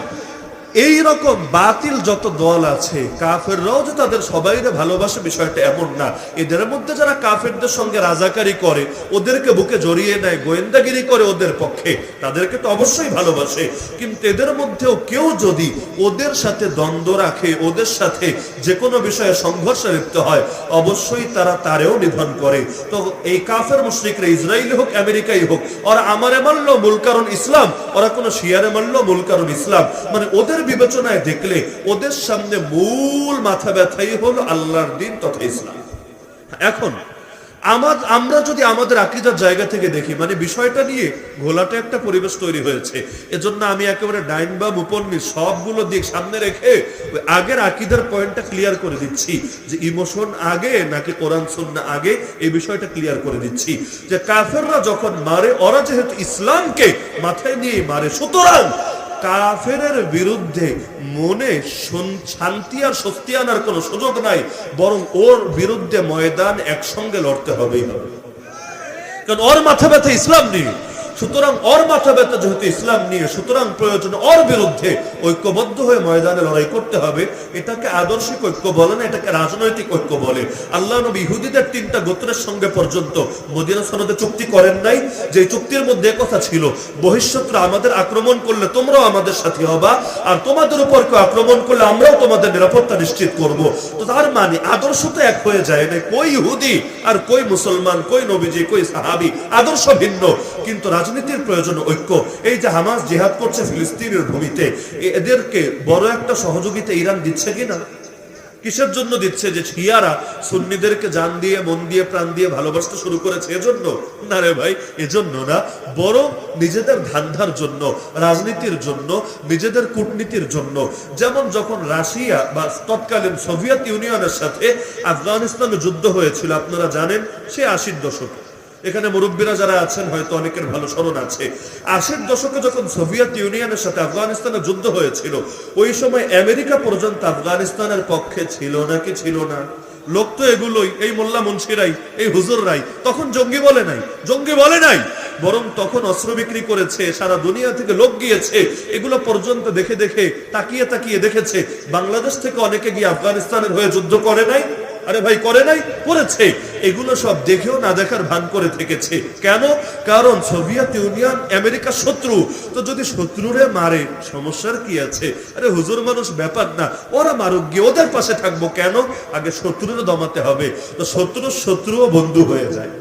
এই রকম বাতিল যত দল আছে, কাফেররাও যে তাদের সবাইরে ভালোবাসে বিষয়টা এমন না। এদের মধ্যে যারা কাফেরদের সঙ্গে রাজাকারি করে, ওদেরকে বুকে জড়িয়ে নেয়, গোয়েন্দাগিরি করে ওদের পক্ষে, তাদেরকে তো অবশ্যই ভালোবাসে। কিন্তু এদের মধ্যেও কেউ যদি ওদের সাথে দ্বন্দ্ব রাখে, ওদের সাথে যে কোনো বিষয়ে সংঘর্ষে লিপ্ত হয়, অবশ্যই তারা তারেও নিধন করে। তো এই কাফের মুশরিকরা, ইসরায়েলি হোক আমেরিকাই হোক, ওরা আমারে মানলো মূল কারণ ইসলাম, ওরা কোনো শিয়ারে মানলো মূল কারণ ইসলাম। মানে ওদের বিবেচনায় দেখলে ওদের সামনে মূল মাথা ব্যথাই হলো আল্লাহর দিন তথা ইসলাম। এখন আমরা যদি আমাদের আকীদার জায়গা থেকে দেখি, মানে বিষয়টা নিয়ে ঘোলাটে একটা পরিবেশ তৈরি হয়েছে। এজন্য আমি একেবারে ডাইন বা মুপন্নি সবগুলো দিক সামনে রেখে আগের আকীদার পয়েন্টটা ক্লিয়ার করে দিচ্ছি, যে ইমোশন আগে নাকি কোরআন সুন্নাহ আগে, এই বিষয়টা ক্লিয়ার করে দিচ্ছি। যে কাফেররা যখন মারে, ওরা যেহেতু ইসলামকে মাথায় নিয়ে মারে, সুতরাং কাফেরের বিরুদ্ধে মনে শান্তি আর স্বস্তি আনার কোনো সুযোগ নাই, বরং ওর বিরুদ্ধে ময়দান একসঙ্গে লড়তে হবেই হবে। কারণ ওর মাথা ব্যথা ইসলাম নিয়ে, সুতরাং ওর মাথা ব্যথা যেহেতু ইসলাম নিয়ে, সুতরাং প্রয়োজন ওর বিরুদ্ধে ঐক্যবদ্ধ হয়ে ময়দানে লড়াই করতে হবে। এটাকে আদর্শিক ঐক্য বলে না, এটাকে রাজনৈতিক ঐক্য বলে। আল্লাহ নবী ইহুদিদের 3টা গোত্রের সঙ্গে পর্যন্ত মদিনা সনদে চুক্তি করেন নাই, যে চুক্তির মধ্যে কথা ছিল বহিঃশত্রু আমাদের আক্রমণ করলে তোমরাও আমাদের সাথী হবা, আর তোমাদের উপর কেউ আক্রমণ করলে আমরাও তোমাদের নিরাপত্তা নিশ্চিত করব। তো তার মানে আদর্শ তো এক হয়ে যায় না, কই ইহুদি আর কই মুসলমান, কই নবীজি, কই সাহাবি, আদর্শ ভিন্ন, কিন্তু রাজনীতির প্রয়োজন ঐক্য। এই যে হামাস জিহাদ করছে ফিলিস্তিনের ভূমিতে, এদেরকে বড় একটা সহযোগিতা ইরান দিচ্ছে কিনা? কিসের জন্য দিচ্ছে? যে শিয়ারা সুন্নিদেরকে জান দিয়ে, মন দিয়ে, প্রাণ দিয়ে ভালোবাসতে শুরু করেছে, এজন্য না রে ভাই, এজন্য না, বরং নিজেদের ধান্ধার জন্য, রাজনীতির জন্য, নিজেদের কূটনীতির জন্য। যেমন যখন রাশিয়া বা তৎকালীন সোভিয়েত ইউনিয়নের সাথে আফগানিস্তানে যুদ্ধ হয়েছিল, আপনারা জানেন, সে 80-র দশকে। এখানে মুরব্বীরা যারা আছেন হয়তো অনেকের ভালো স্মরণ আছে। 80-র দশকে যখন সোভিয়েত ইউনিয়নের সাথে আফগানিস্তানের যুদ্ধ হয়েছিল, ওই সময় আমেরিকা পর্যন্ত আফগানিস্তানের পক্ষে ছিল নাকি ছিল না? লোক তো এগুলোই, এই মোল্লা মুন্সিরাই, এই হুজুররাই তখন জঙ্গি বলে নাই, জঙ্গি বলে নাই, বরং তখন অস্ত্র বিক্রি করেছে, সারা দুনিয়া থেকে লোক গিয়েছে, এগুলো পর্যন্ত দেখে দেখে, তাকিয়ে তাকিয়ে দেখেছে। বাংলাদেশ থেকে অনেকে গিয়ে আফগানিস্তানের হয়ে যুদ্ধ করে নাই? আরে ভাই করে নাই, করেছে। এগুলো সব দেখেও না দেখার ভান করে থেকেছে। কেন? কারণ সোভিয়েত ইউনিয়ন আমেরিকার শত্রু। তো যদি শত্রুরে মারে সমস্যার কি আছে? আরে হুজুর মানুষ, ব্যাপার না, ওরা মারুক গিয়ে, ওদের পাশে থাকবো কেন? আগে শত্রুরে দমাতে হবে। তো শত্রুও বন্ধু হয়ে যায়,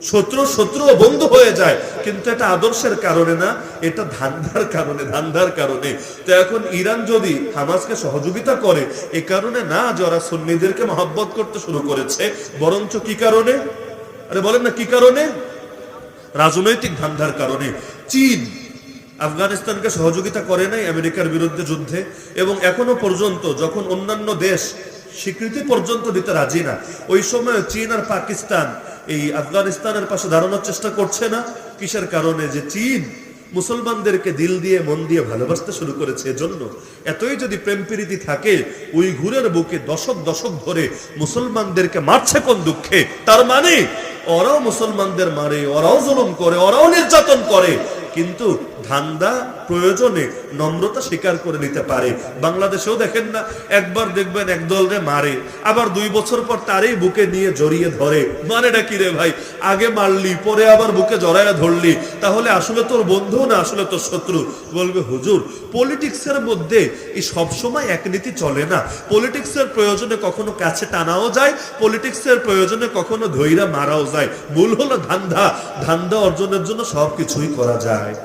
শত্রুও বন্ধু হয়ে যায়, কিন্তু এটা আদর্শের কারণে না, এটা ধান্দার কারণে। তো এখন ইরান যদি হামাসকে সহযোগিতা করে, এ কারণে না যে ওরা সুন্নিদেরকে মহব্বত করতে শুরু করেছে, বরঞ্চ কি কারণে? আরে বলেন না কি কারণে? রাজনৈতিক ধান্দার কারণে। চীন আফগানিস্তানকে সহযোগিতা করে নাই আমেরিকার বিরুদ্ধে যুদ্ধে, এবং এখনো পর্যন্ত যখন অন্যান্য দেশ স্বীকৃতি পর্যন্ত দিতে রাজি না, ওই সময় চীন আর পাকিস্তান এই আফগানিস্তানের পাশে দাঁড়ানোর চেষ্টা করছে না। কিসের কারণে? যে চীন মুসলমানদেরকে দিল দিয়ে, মন দিয়ে ভালোবাসতে শুরু করেছে। এজন্য এতই যদি প্রেম প্রীতি থাকে, উইঘুরের বুকে দশক দশক ধরে মুসলমানদেরকে মারছে কোন দুঃখে? তার মানে ওরাও মুসলমানদের মারে, ওরাও জুলুম করে, ওরাও নির্যাতন করে, কিন্তু ধান্দা প্রয়োজনে নম্রতা স্বীকার করে নিতে পারে। বাংলাদেশেও দেখেন না, একবার দেখবেন একদলরে মারে, আবার 2 বছর পর তারই বুকে নিয়ে জড়িয়ে ধরে। মানেটা কি রে ভাই? আগে মারলি, পরে আবার বুকে জড়াইয়া ধরলি, তাহলে আসলে তোর বন্ধু না আসলে তোর শত্রু? বলবে হুজুর, পলিটিক্সের মধ্যে এই সবসময় এক নীতি চলে না। পলিটিক্সের প্রয়োজনে কখনো কাছে টানাও যায়, পলিটিক্সের প্রয়োজনে কখনো ধৈর্য মারাও যায়। মূল হলো ধান্দা অর্জনের জন্য সবকিছুই করা যায়।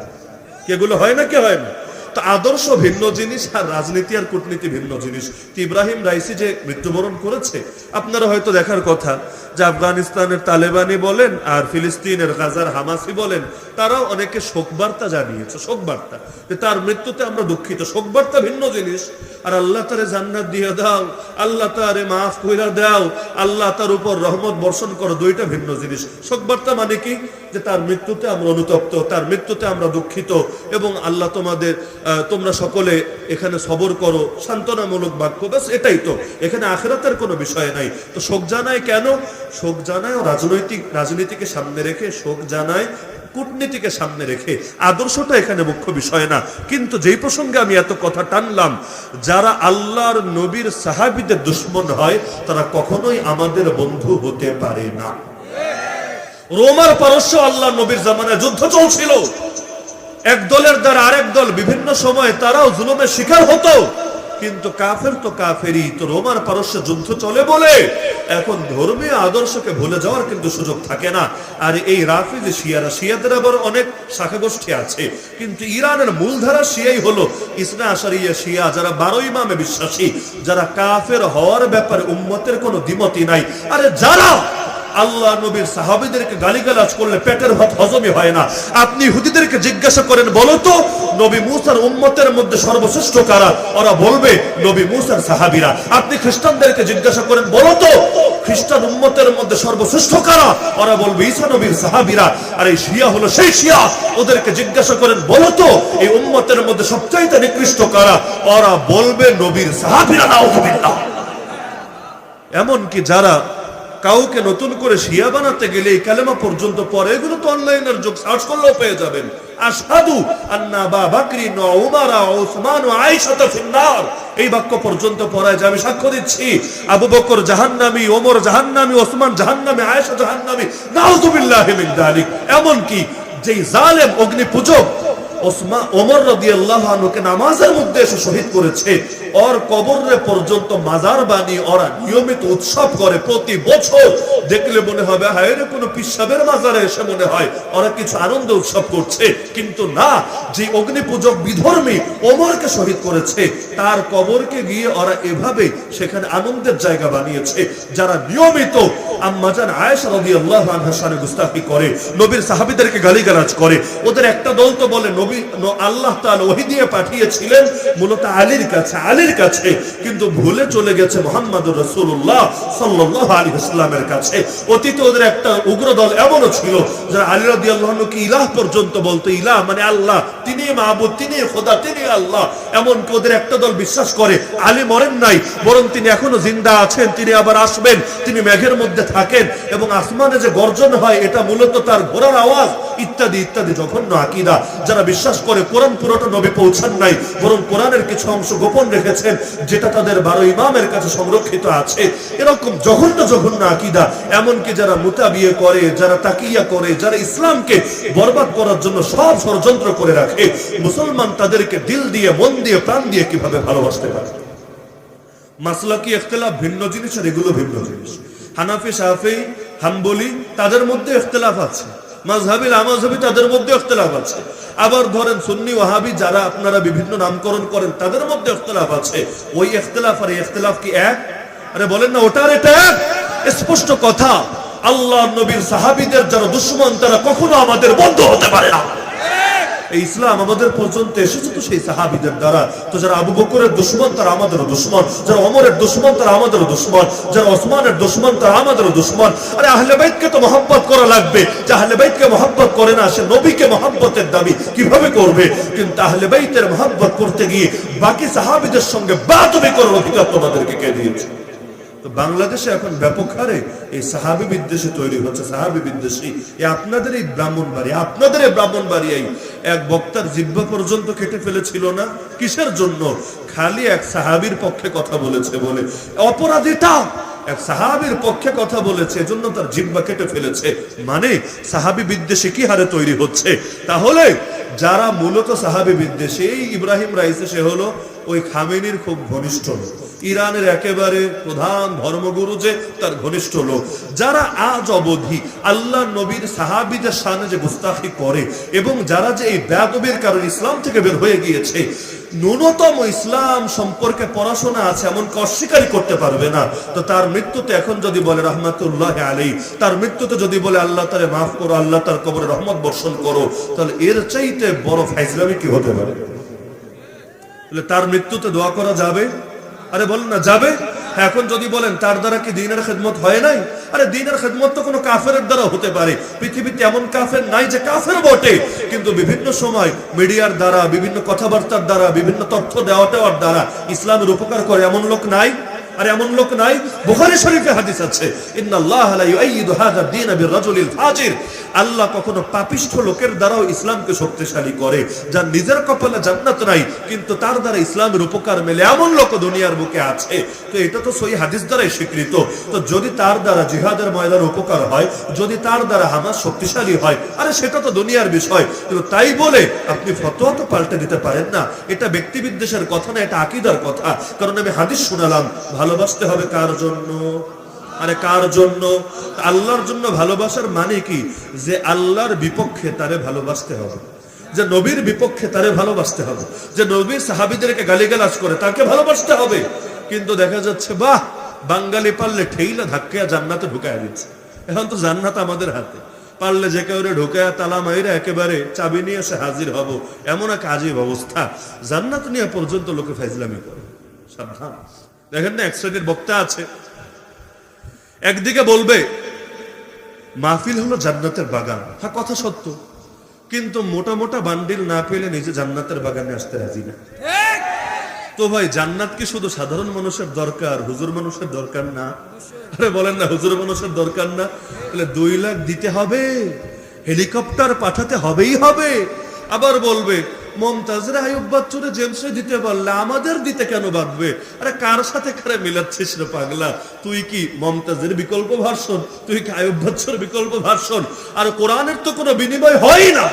এগুলো হয় না? কে হয় না? তো আদর্শ ভিন্ন জিনিস, আর রাজনীতি আর কূটনীতি ভিন্ন জিনিস। ইব্রাহিম রাইসি যে মৃত্যুবরণ করেছে, আপনারা হয়তো দেখার কথা, যে আফগানিস্তানের তালেবানি বলেন আর ফিলিস্তিনের গাজার হামাসি বলেন, তারাও অনেকে শোকবার্তা জানিয়েছে, শোকবার্তা, যে তার মৃত্যুতে আমরা দুঃখিত। শোকবার্তা ভিন্ন জিনিস, আর আল্লাহ তারে জান্নাত দিয়ে দাও, আল্লাহ তারে মাফ কইরা দাও, আল্লাহ তার উপর রহমত বর্ষণ করো, দুইটা ভিন্ন জিনিস। শোকবার্তা মানে কি? যে তার মৃত্যুতে আমরা অনুতপ্ত, তার মৃত্যুতে আমরা দুঃখিত, এবং আল্লাহ তোমরা সকলে এখানে সবর করো, সান্ত্বনামূলক বাক্য, ব্যাস এটাই তো। এখানে আখিরাতের কোনো বিষয় নাই। তো শোক জানায় কেন? শোক জানায় রাজনীতিকে সামনে রেখে, শোক জানায় কূটনীতিকে সামনে রেখে, আদর্শটা এখানে মুখ্য বিষয় না। কিন্তু যেই প্রসঙ্গে আমি এত কথা টানলাম, যারা আল্লাহর নবীর সাহাবীদের দুশমন হয় তারা কখনোই আমাদের বন্ধু হতে পারে না। রোমার পারস্য আল্লাহ নবীর জামানায় যুদ্ধ চলছিল, এক দলের দ্বারা আরেক দল বিভিন্ন সময় তারাও জুলুমের শিকার হতো, কিন্তু কাফের তো কাফেরই। তো রোমার পারস্য যুদ্ধ চলে বলে এখন ধর্মীয় আদর্শকে ভুলে যাওয়ার কিন্তু সুযোগ থাকে না। আর এই রাফিজ শিয়ারা, শিয়াদের আবার অনেক শাখা গোষ্ঠী আছে, কিন্তু ইরানের মূলধারা শিয়াই হলো ইসনা আশারিয়া শিয়া, যারা 12 ইমামে বিশ্বাসী, যারা কাফের হওয়ার ব্যাপারে উম্মতের কোনো দ্বিমতই নাই। আরে যারা আল্লাহ নবীর সাহাবীদেরকে গালিগালাজ করলে পেটের ভাত হজমই হয় না। আপনি ইহুদিদেরকে জিজ্ঞাসা করেন, বলো তো নবী মুসার উম্মতের মধ্যে সর্বশ্রেষ্ঠ কারা? ওরা বলবে নবী মুসার সাহাবীরা। আপনি খ্রিস্টানদেরকে জিজ্ঞাসা করেন, বলো তো খ্রিস্টান উম্মতের মধ্যে সর্বশ্রেষ্ঠ কারা? ওরা বলবে ঈসা নবীর সাহাবীরা। আর এই শিয়া হলো সেই শিয়া, ওদেরকে জিজ্ঞাসা করেন, বলো তো এই উম্মতের মধ্যে সবচাইতে নিকৃষ্ট কারা? ওরা বলবে নবীর সাহাবীরা। নাউযুবিল্লাহ। এমনকি যারা কাউকে নতুন করে শিয়া বানাতে গেলে এই কালেমা পর্যন্ত পড়ে, এগুলো তো অনলাইনের যুগ, সার্চ করলেও পেয়ে যাবেন। আশহাদু আন্না আবা বকরিন ওয়া উমর ওয়া উসমান ওয়া আয়েশা ফিন্নার, এই বাক্য পর্যন্ত পড়ায় যে আমি সাক্ষ্য দিচ্ছি আবু বকর জাহান্নামী, ওমর জাহান্নামী, ওসমান জাহান্নামী, আয়েশা জাহান্নামী। নাউযুবিল্লাহি মিন যালিক। এমন কি যেই জালেম অগ্নি পূজক ওমর রাদিয়াল্লাহু আনহুকে নামাজের মধ্যে এসে শহীদ করেছে, ওর কবরে পর্যন্ত মাজার বানিয়ে ওরা নিয়মিত উৎসব করে। প্রতি বছর দেখলে মনে হবে হায় রে কোনো পিসাবের মাজারে এসে মনে হয় ওরা কিছু আনন্দ উৎসব করছে, কিন্তু না, যে অগ্নি পূজক বিধর্মী ওমরকে শহীদ করেছে তার কবরকে গিয়ে ওরা এভাবে সেখানে আনন্দের জায়গা বানিয়েছে। যারা নিয়মিত আম্মাজান আয়েশা রাদিয়াল্লাহু আনহার শানে গুস্তাখি করে, নবীর সাহাবীদেরকে গালিগালাজ করে, ওদের একটা দল তো বলে নবী আল্লাহ তাআলা ওহী দিয়ে পাঠিয়েছিলেন মূলত আলীর কাছে, কিন্তু ভুলে চলে গেছে মুহাম্মদুর রাসূলুল্লাহ সাল্লাল্লাহু আলাইহি ওয়াসাল্লামের কাছে। অতীতে ওদের একটা উগ্র দল এমনও ছিল যারা আলী রাদিয়াল্লাহু আনহুকে ইলাহ পর্যন্ত বলতো। ইলাহ মানে আল্লাহ, তিনি মাবুদ, তিনি খোদা, তিনি আল্লাহ। এমনকি ওদের একটা দল বিশ্বাস করে আলী মরেন নাই, বরং তিনি এখনো জিন্দা আছেন, তিনি আবার আসবেন, তিনি মেঘের মধ্যে থাকেন এবং আসমানে যে গর্জন হয় এটা মূলত তার ঘোড়ার আওয়াজ, ইত্যাদি ইত্যাদি জঘন্য আকীদা। যারা বিশ্বাস করে কোরআন পুরোটা নবী পৌঁছান নাই, বরং কোরআনের কিছু অংশ গোপন রেখেছেন যেটা তাদের 12 ইমামের কাছে সংরক্ষিত আছে, এরকম জঘন্য জঘন্য আকীদা। এমনকি যারা মুতাবিয়ে করে, যারা তাকিয়া করে, যারা ইসলামকে বরবাদ করার জন্য সব ষড়যন্ত্র করে রাখে, মুসলমান তাদেরকে দিল দিয়ে, মন দিয়ে, প্রাণ দিয়ে কিভাবে ভালোবাসতে পারে? মাসলাকি ইখতিলাফ ভিন্ন জিনিস আর এগুলো ভিন্ন জিনিস। হানাফি, শাফি, হাম্বলি তাদের মধ্যে ইখতিলাফ আছে, মাযহাবী, লামাযহাবী তাদের মধ্যে ইখতিলাফ আছে। আবার ধরেন সুন্নি, ওয়াহাবি যারা আপনারা বিভিন্ন নামকরণ করেন তাদের মধ্যে ইখতিলাফ আছে। ওই ইখতিলাফ আর ইখতিলাফ কি এক? আরে বলেন না ওটা আর এটা এক? স্পষ্ট কথা, আল্লাহর নবীর সাহাবীদের যারা দুশমন তারা কখনো আমাদের বন্ধু হতে পারে না। এই ইসলাম আমাদের পর্যন্ত এসেছে তো সেই সাহাবীদের দ্বারা। তো যারা আবু বকরের দুশমন তারা আমাদেরও দুশমন, যারা ওমরের দুশমন তারা আমাদেরও দুশমন, যারা ওসমানের দুশমন তারা আমাদেরও দুশমন। আরে আহলে বাইতকে তো মহব্বত করা লাগবে। যে আহলে বাইতকে মহব্বত করে না সে নবীকে মহব্বতের দাবি কিভাবে করবে? কিন্তু আহলে বাইতের মহব্বত করতে গিয়ে বাকি সাহাবীদের সঙ্গে বেয়াদবি করার অধিকার তোমাদেরকে কে দিয়েছে? তো বাংলাদেশে এখন ব্যাপক হারে এই সাহাবী বিদ্বেষী তৈরি হচ্ছে, সাহাবী বিদ্বেষী। আপনাদের এই ব্রাহ্মণবাড়িয়ায় এক বক্তার জিহ্বা পর্যন্ত কেটে ফেলেছিল না? কিসের জন্য? খালি এক সাহাবীর পক্ষে কথা বলেছে বলে। অপরাধীটা এক সাহাবীর পক্ষে কথা বলেছে, এজন্য তার জিহ্বা কেটে ফেলেছে। মানে সাহাবী বিদ্বেষী কি হারে তৈরি হচ্ছে? তাহলে যারা মূলত সাহাবী বিদ্বেষী, এই ইব্রাহিম রাইসি সে হলো ওই খামেনির খুব ঘনিষ্ঠ লোক, ইরানের একেবারে প্রধান ধর্মগুরু যে তার ঘনিষ্ঠ লোক। যারা আজ অবধি আল্লাহ নবীর সাহাবীদের শানে যে গুস্তাখি করে এবং যারা যে এই বেয়াদবির কারণে ইসলাম থেকে বের হয়ে গিয়েছে, ন্যূনতম ইসলাম সম্পর্কে পড়াশোনা আছে এমন অস্বীকারই করতে পারবে না। তো তার মৃত্যুতে এখন যদি বলে রহমাতুল্লাহ আলাইহি, তার মৃত্যুতে যদি বলে আল্লাহ তারে মাফ করো, আল্লাহ তার কবরে রহমত বর্ষণ করো, তাহলে এর চাইতে বড় ফাইজলামি কি হতে পারে? তার মৃত্যুতে দোয়া করা যাবে? আরে বলেন না যাবে। এখন যদি বলেন তার দ্বারা কি দ্বীনের খেদমত হয় নাই? আরে দ্বীনের খেদমত তো কোনো কাফেরের দ্বারা হতে পারে। পৃথিবীতে এমন কাফের নাই যে কাফের বটে, কিন্তু বিভিন্ন সময় মিডিয়ার দ্বারা, বিভিন্ন কথাবার্তার দ্বারা, বিভিন্ন তথ্য দেওয়ার দ্বারা ইসলামের উপকার করে এমন লোক নাই? আর এমন লোক নাই? বুখারী শরীফে হাদিস আছে, ইন্নাল্লাহা লা ইউআইয়িদু হাযা দ্বীন বির রাজুলিল ফাজির। আল্লাহ কখনো পাপিষ্ঠ লোকের দ্বারাও ইসলামকে শক্তিশালী করে, যার নিজের কপালে জান্নাত নাই কিন্তু তার দ্বারা ইসলামের উপকার মেলে, এমন লোক দুনিয়ার বুকে আছে। তো এটা তো সহিহ হাদিস দ্বারাই স্বীকৃত। তো যদি তার দ্বারা জিহাদের ময়দানে উপকার হয়, যদি তার দ্বারা হামাস শক্তিশালী হয়, আরে সেটা তো দুনিয়ার বিষয়। কিন্তু তাই বলে আপনি ফতোয়া তো পাল্টে দিতে পারেন না। এটা ব্যক্তি বিদ্বেষের কথা না, এটা আকীদার কথা। কারণ আমি হাদিস শোনালাম, ভালোবাসতে হবে কার জন্য? আরে কার জন্য? আল্লাহর জন্য ভালোবাসার মানে কি? যে আল্লাহর বিপক্ষে তারে ভালোবাসতে হবে, যে নবীর বিপক্ষে তারে ভালোবাসতে হবে, যে নবীর সাহাবীদেরকে গালিগালাজ করে তাকে ভালোবাসতে হবে। কিন্তু দেখা যাচ্ছে বাহ, বাঙালি পারলে ঠেইলা ধাক্কা জান্নাতে ঢুকায় দিচ্ছে। এখন তো জান্নাত আমাদের হাতে, পারলে যে কেউ ঢুকায় তালা মাইরা একেবারে চাবি নিয়ে এসে হাজির হব, এমন এক আজীব অবস্থা। জান্নাত নিয়ে পর্যন্ত লোকে ফাইজলামি করে। সাবধান। দেখেন না, এক শ্রেণীর বক্তা আছে, একদিকে বলবে মাহফিল হলো জান্নাতের বাগান। হ্যাঁ, কথা সত্য, কিন্তু মোটা মোটা বান্ডিল না পেলে নিজে জান্নাতের বাগানে আসতে রাজি না। তো ভাই, জান্নাত কি শুধু সাধারণ মানুষের দরকার, হুজুর মানুষের দরকার না? আরে বলেন না, হুজুর মানুষের দরকার না? তাহলে 2 লাখ দিতে হবে, হেলিকপ্টার পাঠাতে হবেই হবে। আবার বলবে মমতাজরা আইয়ুব বাচ্চুরে জেমসে দিতে পারলে আমাদের দিতে কেন বাঁধবে? আরে কার সাথে কারে মিলাচ্ছিস রে পাগলা? তুই কি মমতাজের বিকল্প ভার্সন? তুই কি আইয়ুব বাচ্চুর বিকল্প ভার্সন? আর কোরআনের তো কোনো বিনিময় হয় না।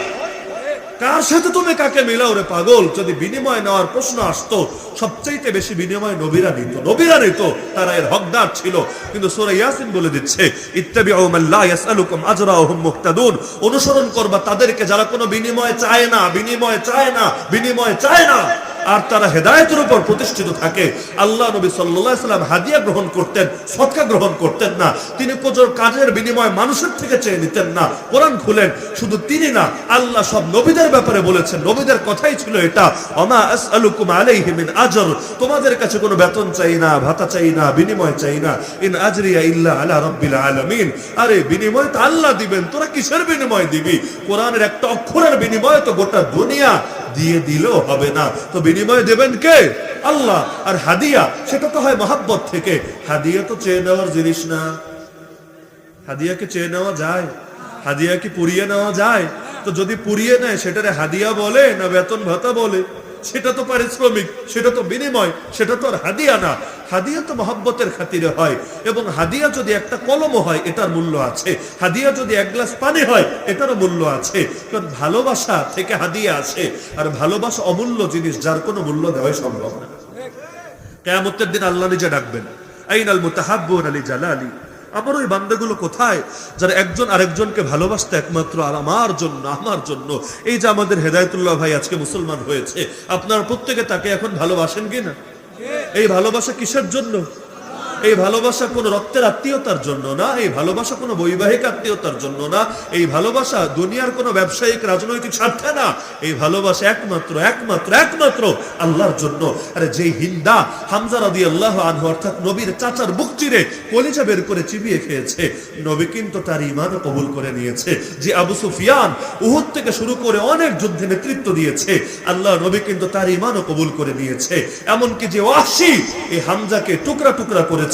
কার সাথে তুমি কাকে মিলাও রে পাগল? যদি বিনিময় নেওয়ার প্রশ্ন আসতো, সবচাইতে বেশি বিনিময় নবীরা নিত, তারা এর হকদার ছিল। কিন্তু সূরা ইয়াসিন বলে দিচ্ছে, ইত্তাবিউ মান লা ইয়াসআলুকুম আজরা ওয়া হুম মুহতাদুন। অনুসরণ করবা তাদেরকে যারা কোনো বিনিময় চায় না, আর তারা হেদায়েতের উপর প্রতিষ্ঠিত থাকে। আল্লাহ নবী সাল্লাল্লাহু আলাইহি ওয়াসাল্লাম হাদিয়া গ্রহণ করতেন, সদকা গ্রহণ করতেন না। তিনি কোন কাজের বিনিময় মানুষের থেকে চেয়ে নিতেন না। কোরআন খুলেন, শুধু তিনি না, আল্লাহ সব নবীদের ব্যাপারে বলেছেন, নবীদের কথাই ছিল এটা, ওমা আসআলুকুম আলাইহি মিন আজর। তোমাদের কাছে কোনো বেতন চাই না, ভাতা চাই না, বিনিময় চাই না। ইন আজরিয়া ইল্লা আলা রাব্বিল আলামিন। আরে বিনিময় তো আল্লাহ দিবেন, তোরা কিসের বিনিময় দিবি? কোরআনের একটা অক্ষরের বিনিময় তো গোটা দুনিয়া দিয়ে দিলেও হবে না। তো বিনিময় দেবেন কে? আল্লাহ। আর হাদিয়া, সেটা তো হয় মহাব্বত থেকে। হাদিয়া তো চেয়ে নেওয়ার জিনিস না। হাদিয়াকে চেয়ে নেওয়া যায়? হাদিয়া কি পুড়িয়ে নেওয়া যায়? তো যদি পুড়িয়ে নেয়, সেটারে হাদিয়া বলে না বেতন ভাতা বলে? সেটা তো পারিশ্রমিক, সেটা তো বিনিময়, সেটা তো আর হাদিয়া না। হাদিয়া তো মহব্বতের খাতিরে হয়। এবং হাদিয়া যদি একটা কলম হয়, এটার মূল্য আছে। হাদিয়া যদি 1 গ্লাস পানি হয়, এটারও মূল্য আছে। কারণ ভালোবাসা থেকে হাদিয়া আসে। আর ভালোবাসা অমূল্য জিনিস, যার কোনো মূল্য দেওয়াই সম্ভব না। কিয়ামতের দিন আল্লাহ নিজে ডাকবেন, আইনাল মুতাহাব্বুন আলি জালালি। আমার ওই বান্দাগুলো কোথায় যারা একজন আরেকজনকে ভালোবাসতে একমাত্র আর আমার জন্য। এই যে আমাদের হেদায়েতুল্লাহ ভাই আজকে মুসলমান হয়েছে, আপনারা প্রত্যেকে তাকে এখন ভালোবাসেন কিনা? এই ভালোবাসা কিসের জন্য? এই ভালোবাসা কোন রক্তের আত্মীয়তার জন্য না, এই ভালোবাসা কোন বৈবাহিক আত্মীয়তার জন্য না, এই ভালোবাসা দুনিয়ার কোন ব্যবসায়িক রাজনৈতিক স্বার্থে না। এই ভালোবাসা একমাত্র আল্লাহর জন্য। আরে যেই হিন্দা হামজা রাদিয়াল্লাহু আনহু অর্থাৎ নবীর চাচার বুক চিরে কলিজা বের করে চিবিয়ে খেয়েছে, নবী কিন্তু তার ঈমান কবুল করে নিয়েছে। যে আবু সুফিয়ান উহুদ থেকে শুরু করে অনেক যুদ্ধে নেতৃত্ব দিয়েছে, আল্লাহ নবী কিন্তু তার ঈমানও কবুল করে নিয়েছে। এমনকি যে ওয়াহশী এই হামজাকে টুকরা টুকরা করে,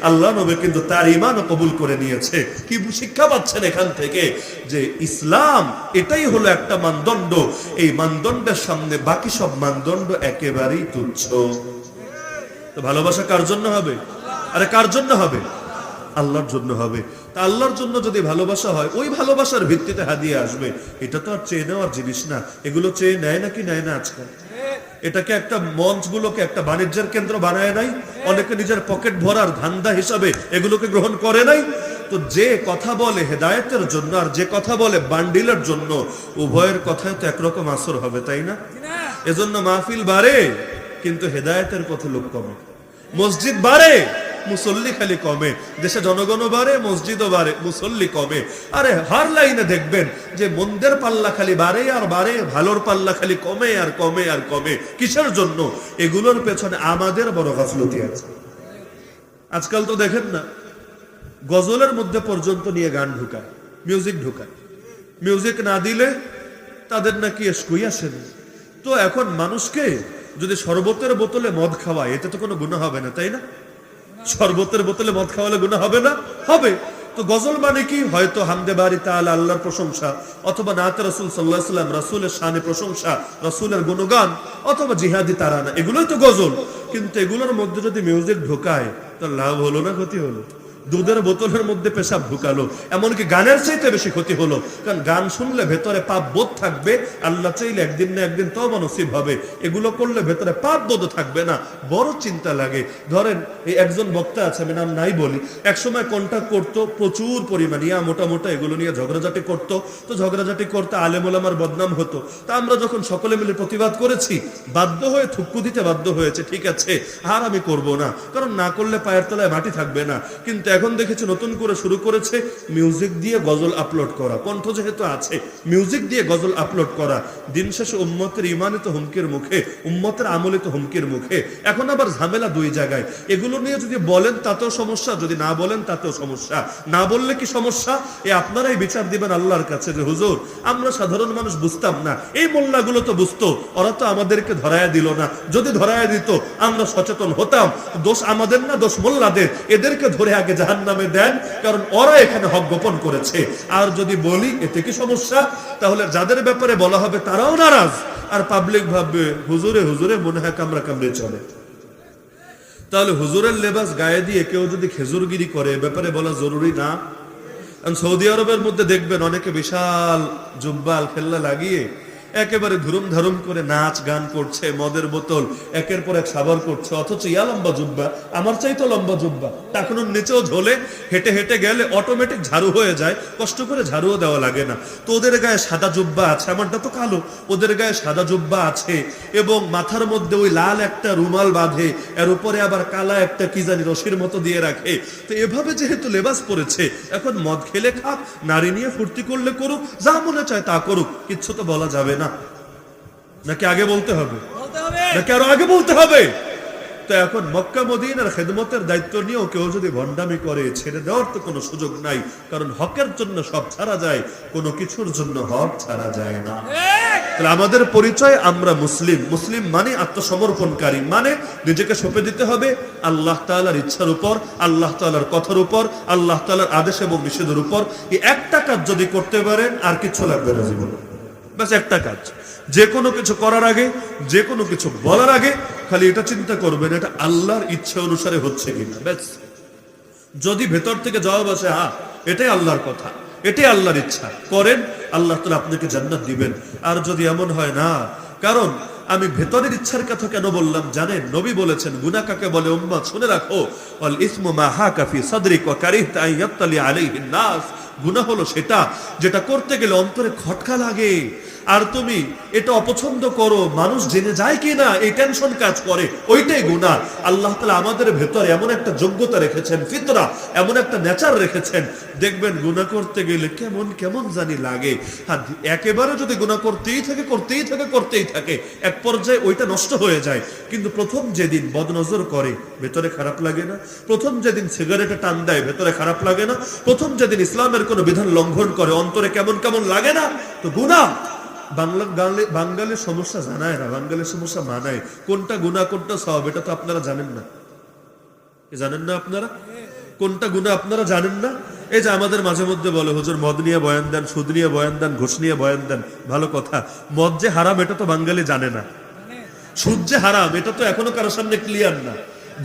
আল্লাহ নবী কিন্তু তার ঈমানও কবুল করে নিয়েছে। কি শিক্ষা পাচ্ছেন এখান থেকে? যে ইসলাম এটাই হলো একটা মানদণ্ড। এই মানদণ্ডের সামনে বাকি সব মানদণ্ড একেবারেই তুচ্ছ। তো ভালোবাসা কার জন্য হবে? আরে কার জন্য হবে? আল্লাহর জন্য হবে। তা আল্লাহর জন্য যদি ভালোবাসা হয়, ওই ভালোবাসার ভিত্তিতে হাদিয়া আসবে। এটা তো আর চেয়ে নেওয়ার জিনিস না। এগুলো চেয়ে নেয় নাকি নেয় না আজকাল? এটাকে একটা মঞ্চগুলোকে একটা বাণিজ্যের কেন্দ্র বানায় নাই? অনেকে নিজের পকেট ভরার ধান্দা হিসাবে এগুলোকে গ্রহণ করে নাই? তো যে কথা বলে হেদায়েতের জন্য আর যে কথা বলে বান্ডিলের জন্য, উভয়ের কথাই তো একরকম আসর হবে, তাই না? এজন্য মাহফিল বাড়ে কিন্তু হেদায়েতের পথে লোক কমে, মসজিদ বাড়ে মুসল্লি খালি কমে, দেশে জনগণও বাড়ে, মসজিদও বাড়ে, মুসল্লি কমে। আরে হার লাইনে দেখবেন যে মন্দের পাল্লা খালি বাড়ে আর বাড়ে, ভালোর পাল্লা খালি কমে আর কমে আর কমে। কিসের জন্য? এগুলোর পেছনে আমাদের বড় গাফলতি আছে। আজকাল তো দেখেন না, গজলের মধ্যে পর্যন্ত নিয়ে গান ঢুকায়, মিউজিক ঢুকায়। মিউজিক না দিলে তাদের নাকি এসকুই আসে না। তো এখন মানুষকে যদি শরবতের বোতলে মদ খাওয়ায়, এতে তো কোনো গুনাহ হবে না, তাই না? শরবতের বোতলে মদ খাওয়ালে গুনাহ হবে না? হবে। তো গজল মানে কি? হয়তো হামদে বারি তাআলা, আল্লাহর প্রশংসা, অথবা নাত রাসূল সাল্লাল্লাহু আলাইহি ওয়াসাল্লাম, রাসূলের শানে প্রশংসা, রাসূলের গুণগান, অথবা জিহাদি তারানা, এগুলোই তো গজল। কিন্তু এগুলোর মধ্যে যদি মিউজিক ঢোকায় তো লাভ হলো না ক্ষতি হলো? দুধের বোতলের মধ্যে পেশাব ঢুকালো, এমনকি গানের চাইতে বেশি ক্ষতি হলো। কারণ গান শুনলে ভেতরে পাপ বোধ থাকবে, আল্লাহ চাইলে একদিন না একদিন তওবা নসিব হবে। এগুলো করলে ভেতরে পাপ বোধ থাকবে না, বড় চিন্তা লাগে। ধরেন এই একজন বক্তা আছে, আমি নাম নাই বলি, একসময় কন্ট্যাক্ট করতো প্রচুর পরিমাণে, মোটা এগুলো নিয়ে ঝগড়াঝাটি করতো। তো ঝগড়াঝাটি করতে আলেম ওলামার বদনাম হতো। তা আমরা যখন সকলে মিলে প্রতিবাদ করেছি, বাধ্য হয়ে থুক্কু দিতে বাধ্য হয়েছে, ঠিক আছে আর আমি করব না, কারণ না করলে পায়ের তলায় মাটি থাকবে না। কিন্তু এখন দেখেছি নতুন করে শুরু করেছে মিউজিক দিয়ে গজল আপলোড করা, কণ্ঠ যেহেতু আছে, মিউজিক দিয়ে গজল আপলোড করা। দিন শেষে উম্মতের ইমানে তো হুমকির মুখে, উম্মতের আমলে তো হুমকির মুখে। এখন আবার ঝামেলা দুই জায়গায়। এগুলো নিয়ে যদি বলেন তাতেও সমস্যা, যদি না বলেন তাতেও সমস্যা। না বললে কি সমস্যা? আপনারাই বিচার দিবেন আল্লাহর কাছে যে হুজুর আমরা সাধারণ মানুষ বুঝতাম না, এই মোল্লাগুলো তো বুঝতো, ওরা তো আমাদেরকে ধরায়া দিল না। যদি ধরায়া দিত আমরা সচেতন হতাম। দোষ আমাদের না, দোষ মোল্লাদের। এদেরকে ধরে আগে জাহান্নামে দেন, কারণ ওরা এখানে হক গোপন করেছে। আর যদি বলি এতে কি সমস্যা? তাহলে যাদের ব্যাপারে বলা হবে তারাও নারাজ, আর পাবলিক ভাববে হুজুরে হুজুরে মনে হয় কামড়া কামড়ে চলে। তাহলে হুজুরের লেবাস গায়ে দিয়ে কেউ যদি খেজুরগিরি করে, ব্যাপারে বলা জরুরি না? সৌদি আরবের মধ্যে দেখবেন অনেকে বিশাল জুব্বাল খেল্লা লাগিয়ে একেবারে ধুরুম ধারুম করে নাচ গান করছে, মদের বোতল একের পর এক সাবার করছে, অথচ ইয়া লম্বা জুব্বা, আমার চাইতো লম্বা জুব্বা, টাকুনোর নিচেও ঝোলে, হেঁটে হেঁটে গেলে অটোমেটিক ঝাড়ু হয়ে যায়, কষ্ট করে ঝাড়ুও দেওয়া লাগে না। তো ওদের গায়ে সাদা জুব্বা আছে, আমারটা তো কালো, ওদের গায়ে সাদা জুব্বা আছে, এবং মাথার মধ্যে ওই লাল একটা রুমাল বাঁধে, এর উপরে আবার কালা একটা কি জানি রশির মতো দিয়ে রাখে। তো এভাবে যেহেতু লেবাস পরেছে, এখন মদ খেলে খাক, নারী নিয়ে ফুর্তি করলে করুক, যা মনে চায় তা করুক, কিচ্ছু তো বলা যাবে না। নাকি আগে বলতে হবে? নাকি আরো আগে বলতে হবে? তো এখন মক্কা মদিনার খেদমতের দায়িত্ব নিয়েও কেউ যদি ভণ্ডামি করে, ছেড়ে দেওয়ার তো কোনো সুযোগ নাই। কারণ হকের জন্য সব ছাড়া যায়, কোনো কিছুর জন্য হক ছাড়া যায় না। তাহলে আমাদের পরিচয় আমরা মুসলিম। মুসলিম মানে আত্মসমর্পণকারী, মানে নিজেকে সঁপে দিতে হবে আল্লাহ তাআলার ইচ্ছার উপর, আল্লাহ তাআলার কথার উপর, আল্লাহ তাআলার আদেশ এবং নিষেধের উপর। এই একটা কাজ যদি করতে পারেন আর কিছু লাগবে না জীবনে, ব্যাস একটা কাজ। যে কোনো কিছু করার আগে, যে কোনো কিছু বলার আগে খালি এটা চিন্তা করবেন এটা আল্লাহর ইচ্ছা অনুসারে হচ্ছে কিনা, ব্যাস। যদি ভেতর থেকে জবাব আসে হ্যাঁ এটাই আল্লাহর কথা, এটাই আল্লাহর ইচ্ছা, করেন, আল্লাহ তাআলা আপনাকে জান্নাত দিবেন। আর যদি এমন হয় না, কারণ আমি ভেতরের ইচ্ছার কথা কেন বললাম জানেন? নবী বলেছেন গুনাহ কাকে বলে উম্মত শুনে রাখো, ওয়াল ইসমু মা হাকা ফি সাদরিক ওয়া কারিহতা আন ইয়াত্তালি আলাইহিন নাস। গুনাহ হলো সেটা যেটা করতে গেলে অন্তরে খটকা লাগে, আর তুমি এটা অপছন্দ করো, মানুষ জেনে যায় কিনা এই টেনশন কাজ করে, ওইটাই গুনাহ। আল্লাহ তাআলা আমাদের ভেতরে এমন একটা যোগ্যতা রেখেছেন, ফিতরা, এমন একটা নেচার রেখেছেন, দেখবেন গুনাহ করতে গেলে কেমন কেমন জানি লাগে। আর একেবারে যদি গুনাহ করতেই থাকে এক পর্যায়ে ওইটা নষ্ট হয়ে যায়। কিন্তু প্রথম যেদিন বদনজর করে ভেতরে খারাপ লাগে না? প্রথম যেদিন সিগারেটে টান দেয় ভেতরে খারাপ লাগে না? প্রথম যেদিন ইসলামের কোনো বিধান লঙ্ঘন করে অন্তরে কেমন কেমন লাগে না? তো গুনাহ। বাঙালির সমস্যা জানায় না, বাঙালির সমস্যা মানায়। কোনটা গুনাহ কোনটা সওয়াব এটা তো আপনারা জানেন না। জানেন না আপনারা কোনটা গুনাহ? আপনারা জানেন না? এই যে আমাদের মাঝে মধ্যে বলে হুজুর মদ নিয়ে বয়ান দেন, সুদ নিয়ে বয়ান দেন, ঘুষ নিয়ে বয়ান দেন। ভালো কথা, মদ যে হারাম এটা তো বাঙালি জানে না, সুদ যে হারাম এটা তো এখনো কারোর সামনে ক্লিয়ার না,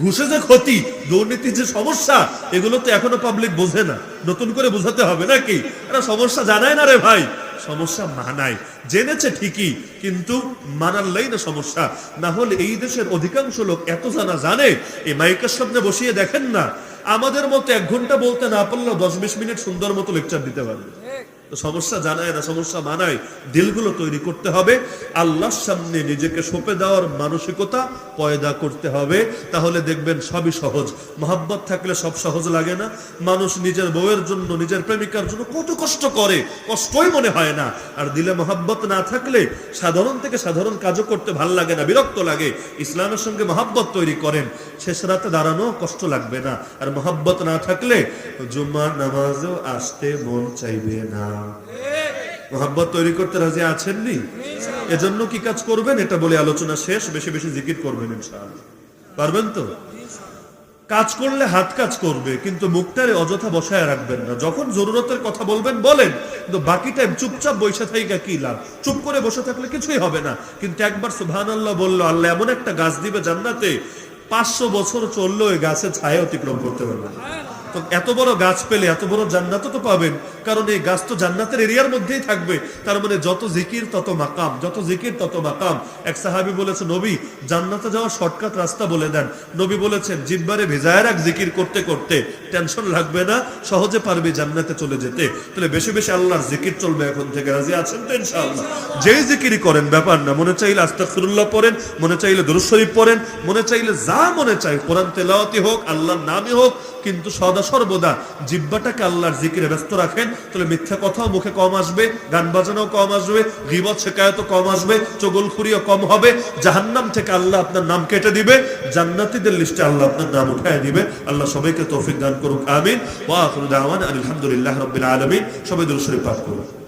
ঘুষে যে ক্ষতি, দুর্নীতির যে সমস্যা, এগুলো তো এখনো পাবলিক বোঝে না। নতুন করে বোঝাতে হবে নাকি? এরা সমস্যা জানায় না রে ভাই, সমস্যা মানায়। জেনেছে ঠিকই, কিন্তু মানালেই না সমস্যা। না হলে এই দেশের অধিকাংশ লোক এত জানে, এই মাইকের সামনে বসিয়ে দেখেন না, আমাদের মতো 1 ঘন্টা বলতে না পারলেও 10-20 মিনিট সুন্দর মতো লেকচার দিতে পারবে। তো সমস্যা জানায় না, সমস্যা মানায়। দিলগুলো তৈরি করতে হবে, আল্লাহর সামনে নিজেকে সঁপে দেওয়ার মানসিকতা পয়দা করতে হবে, তাহলে দেখবেন সবই সহজ। মহব্বত থাকলে সব সহজ লাগে না? মানুষ নিজের বউয়ের জন্য, নিজের প্রেমিকার জন্য কত কষ্ট করে, কষ্টই মনে হয় না। আর দিলে মহব্বত না থাকলে সাধারণ থেকে সাধারণ কাজও করতে ভাল লাগে না, বিরক্ত লাগে। ইসলামের সঙ্গে মহব্বত তৈরি করেন, শেষ রাতে দাঁড়ানো কষ্ট লাগবে না। আর মহব্বত না থাকলে জুম্মার নামাজও আসতে মন চাইবে না। মহব্বত তৈরি করতে রাজি আছেননি? এজন্য কি কাজ করবেন এটা বলে আলোচনা শেষ। বেশি বেশি জিকির করবেন ইনশাআল্লাহ, পারবেন তো? কাজ করলে হাত কাজ করবে, কিন্তু মুখটারে অযথা বসায় রাখবেন না। যখন জরুরতের কথা বলবেন বলেন, কিন্তু বাকি টাইম চুপচাপ বসে থাকা কি লাভ? চুপ করে বসে থাকলে কিছুই হবে না। কিন্তু একবার সুবহানাল্লাহ বললো, আল্লাহ এমন একটা গাছ দিবে জান্নাতে, 500 বছর চললেও ওই গাছের ছায়া অতিক্রম করতে পারবে না। তো এত বড় গাছ পেলে এত বড় জান্নাতও তো পাবেন, কারণ এই গাছ তো জান্নাতের এরিয়ার মধ্যেই থাকবে। তার মানে যত জিকির তত মাকাম, যত জিকির তত মাকাম। এক সাহাবী বলেছে, নবী জান্নাতে যাওয়ার শর্টকাট রাস্তা বলে দেন। নবী বলেছেন, জিহ্বারে ভেজায় রাখ জিকির করতে করতে, টেনশন লাগবে না, সহজে পারবি জান্নাতে চলে যেতে। তাহলে বেশি বেশি আল্লাহর জিকির চলবে এখন থেকে। রাজি আছেন তো ইনশাআল্লাহ? যেই জিকিরই করেন ব্যাপার না, মনে চাইলে আস্তাগফিরুল্লাহ পড়েন, মনে চাইলে দুরূদ শরীফ পড়েন, মনে চাইলে যা মনে চাই, কোরআন তেলাওয়াতি হোক, আল্লাহর নামই হোক, কিন্তু সদা সর্বদা জিহ্বাটাকে আল্লাহর জিকিরে ব্যস্ত রাখেন। তাহলে মিথ্যা কথাও মুখে কম আসবে, গান বাজানোও কম আসবে, গীবত শিকায়তও কম আসবে, চগলখুরিও কম হবে। জাহান্নাম থেকে আল্লাহ আপনার নাম কেটে দিবে, জান্নাতীদের লিস্টে আল্লাহ আপনার নাম উঠায় দিবে। আল্লাহ সবাইকে তৌফিক দান করুক, আমিন। ওয়া আখিরু দাওয়ানা আলহামদুলিল্লাহি রাব্বিল আলামিন। সবাই দুরূদ শরীফ পাঠ করুন।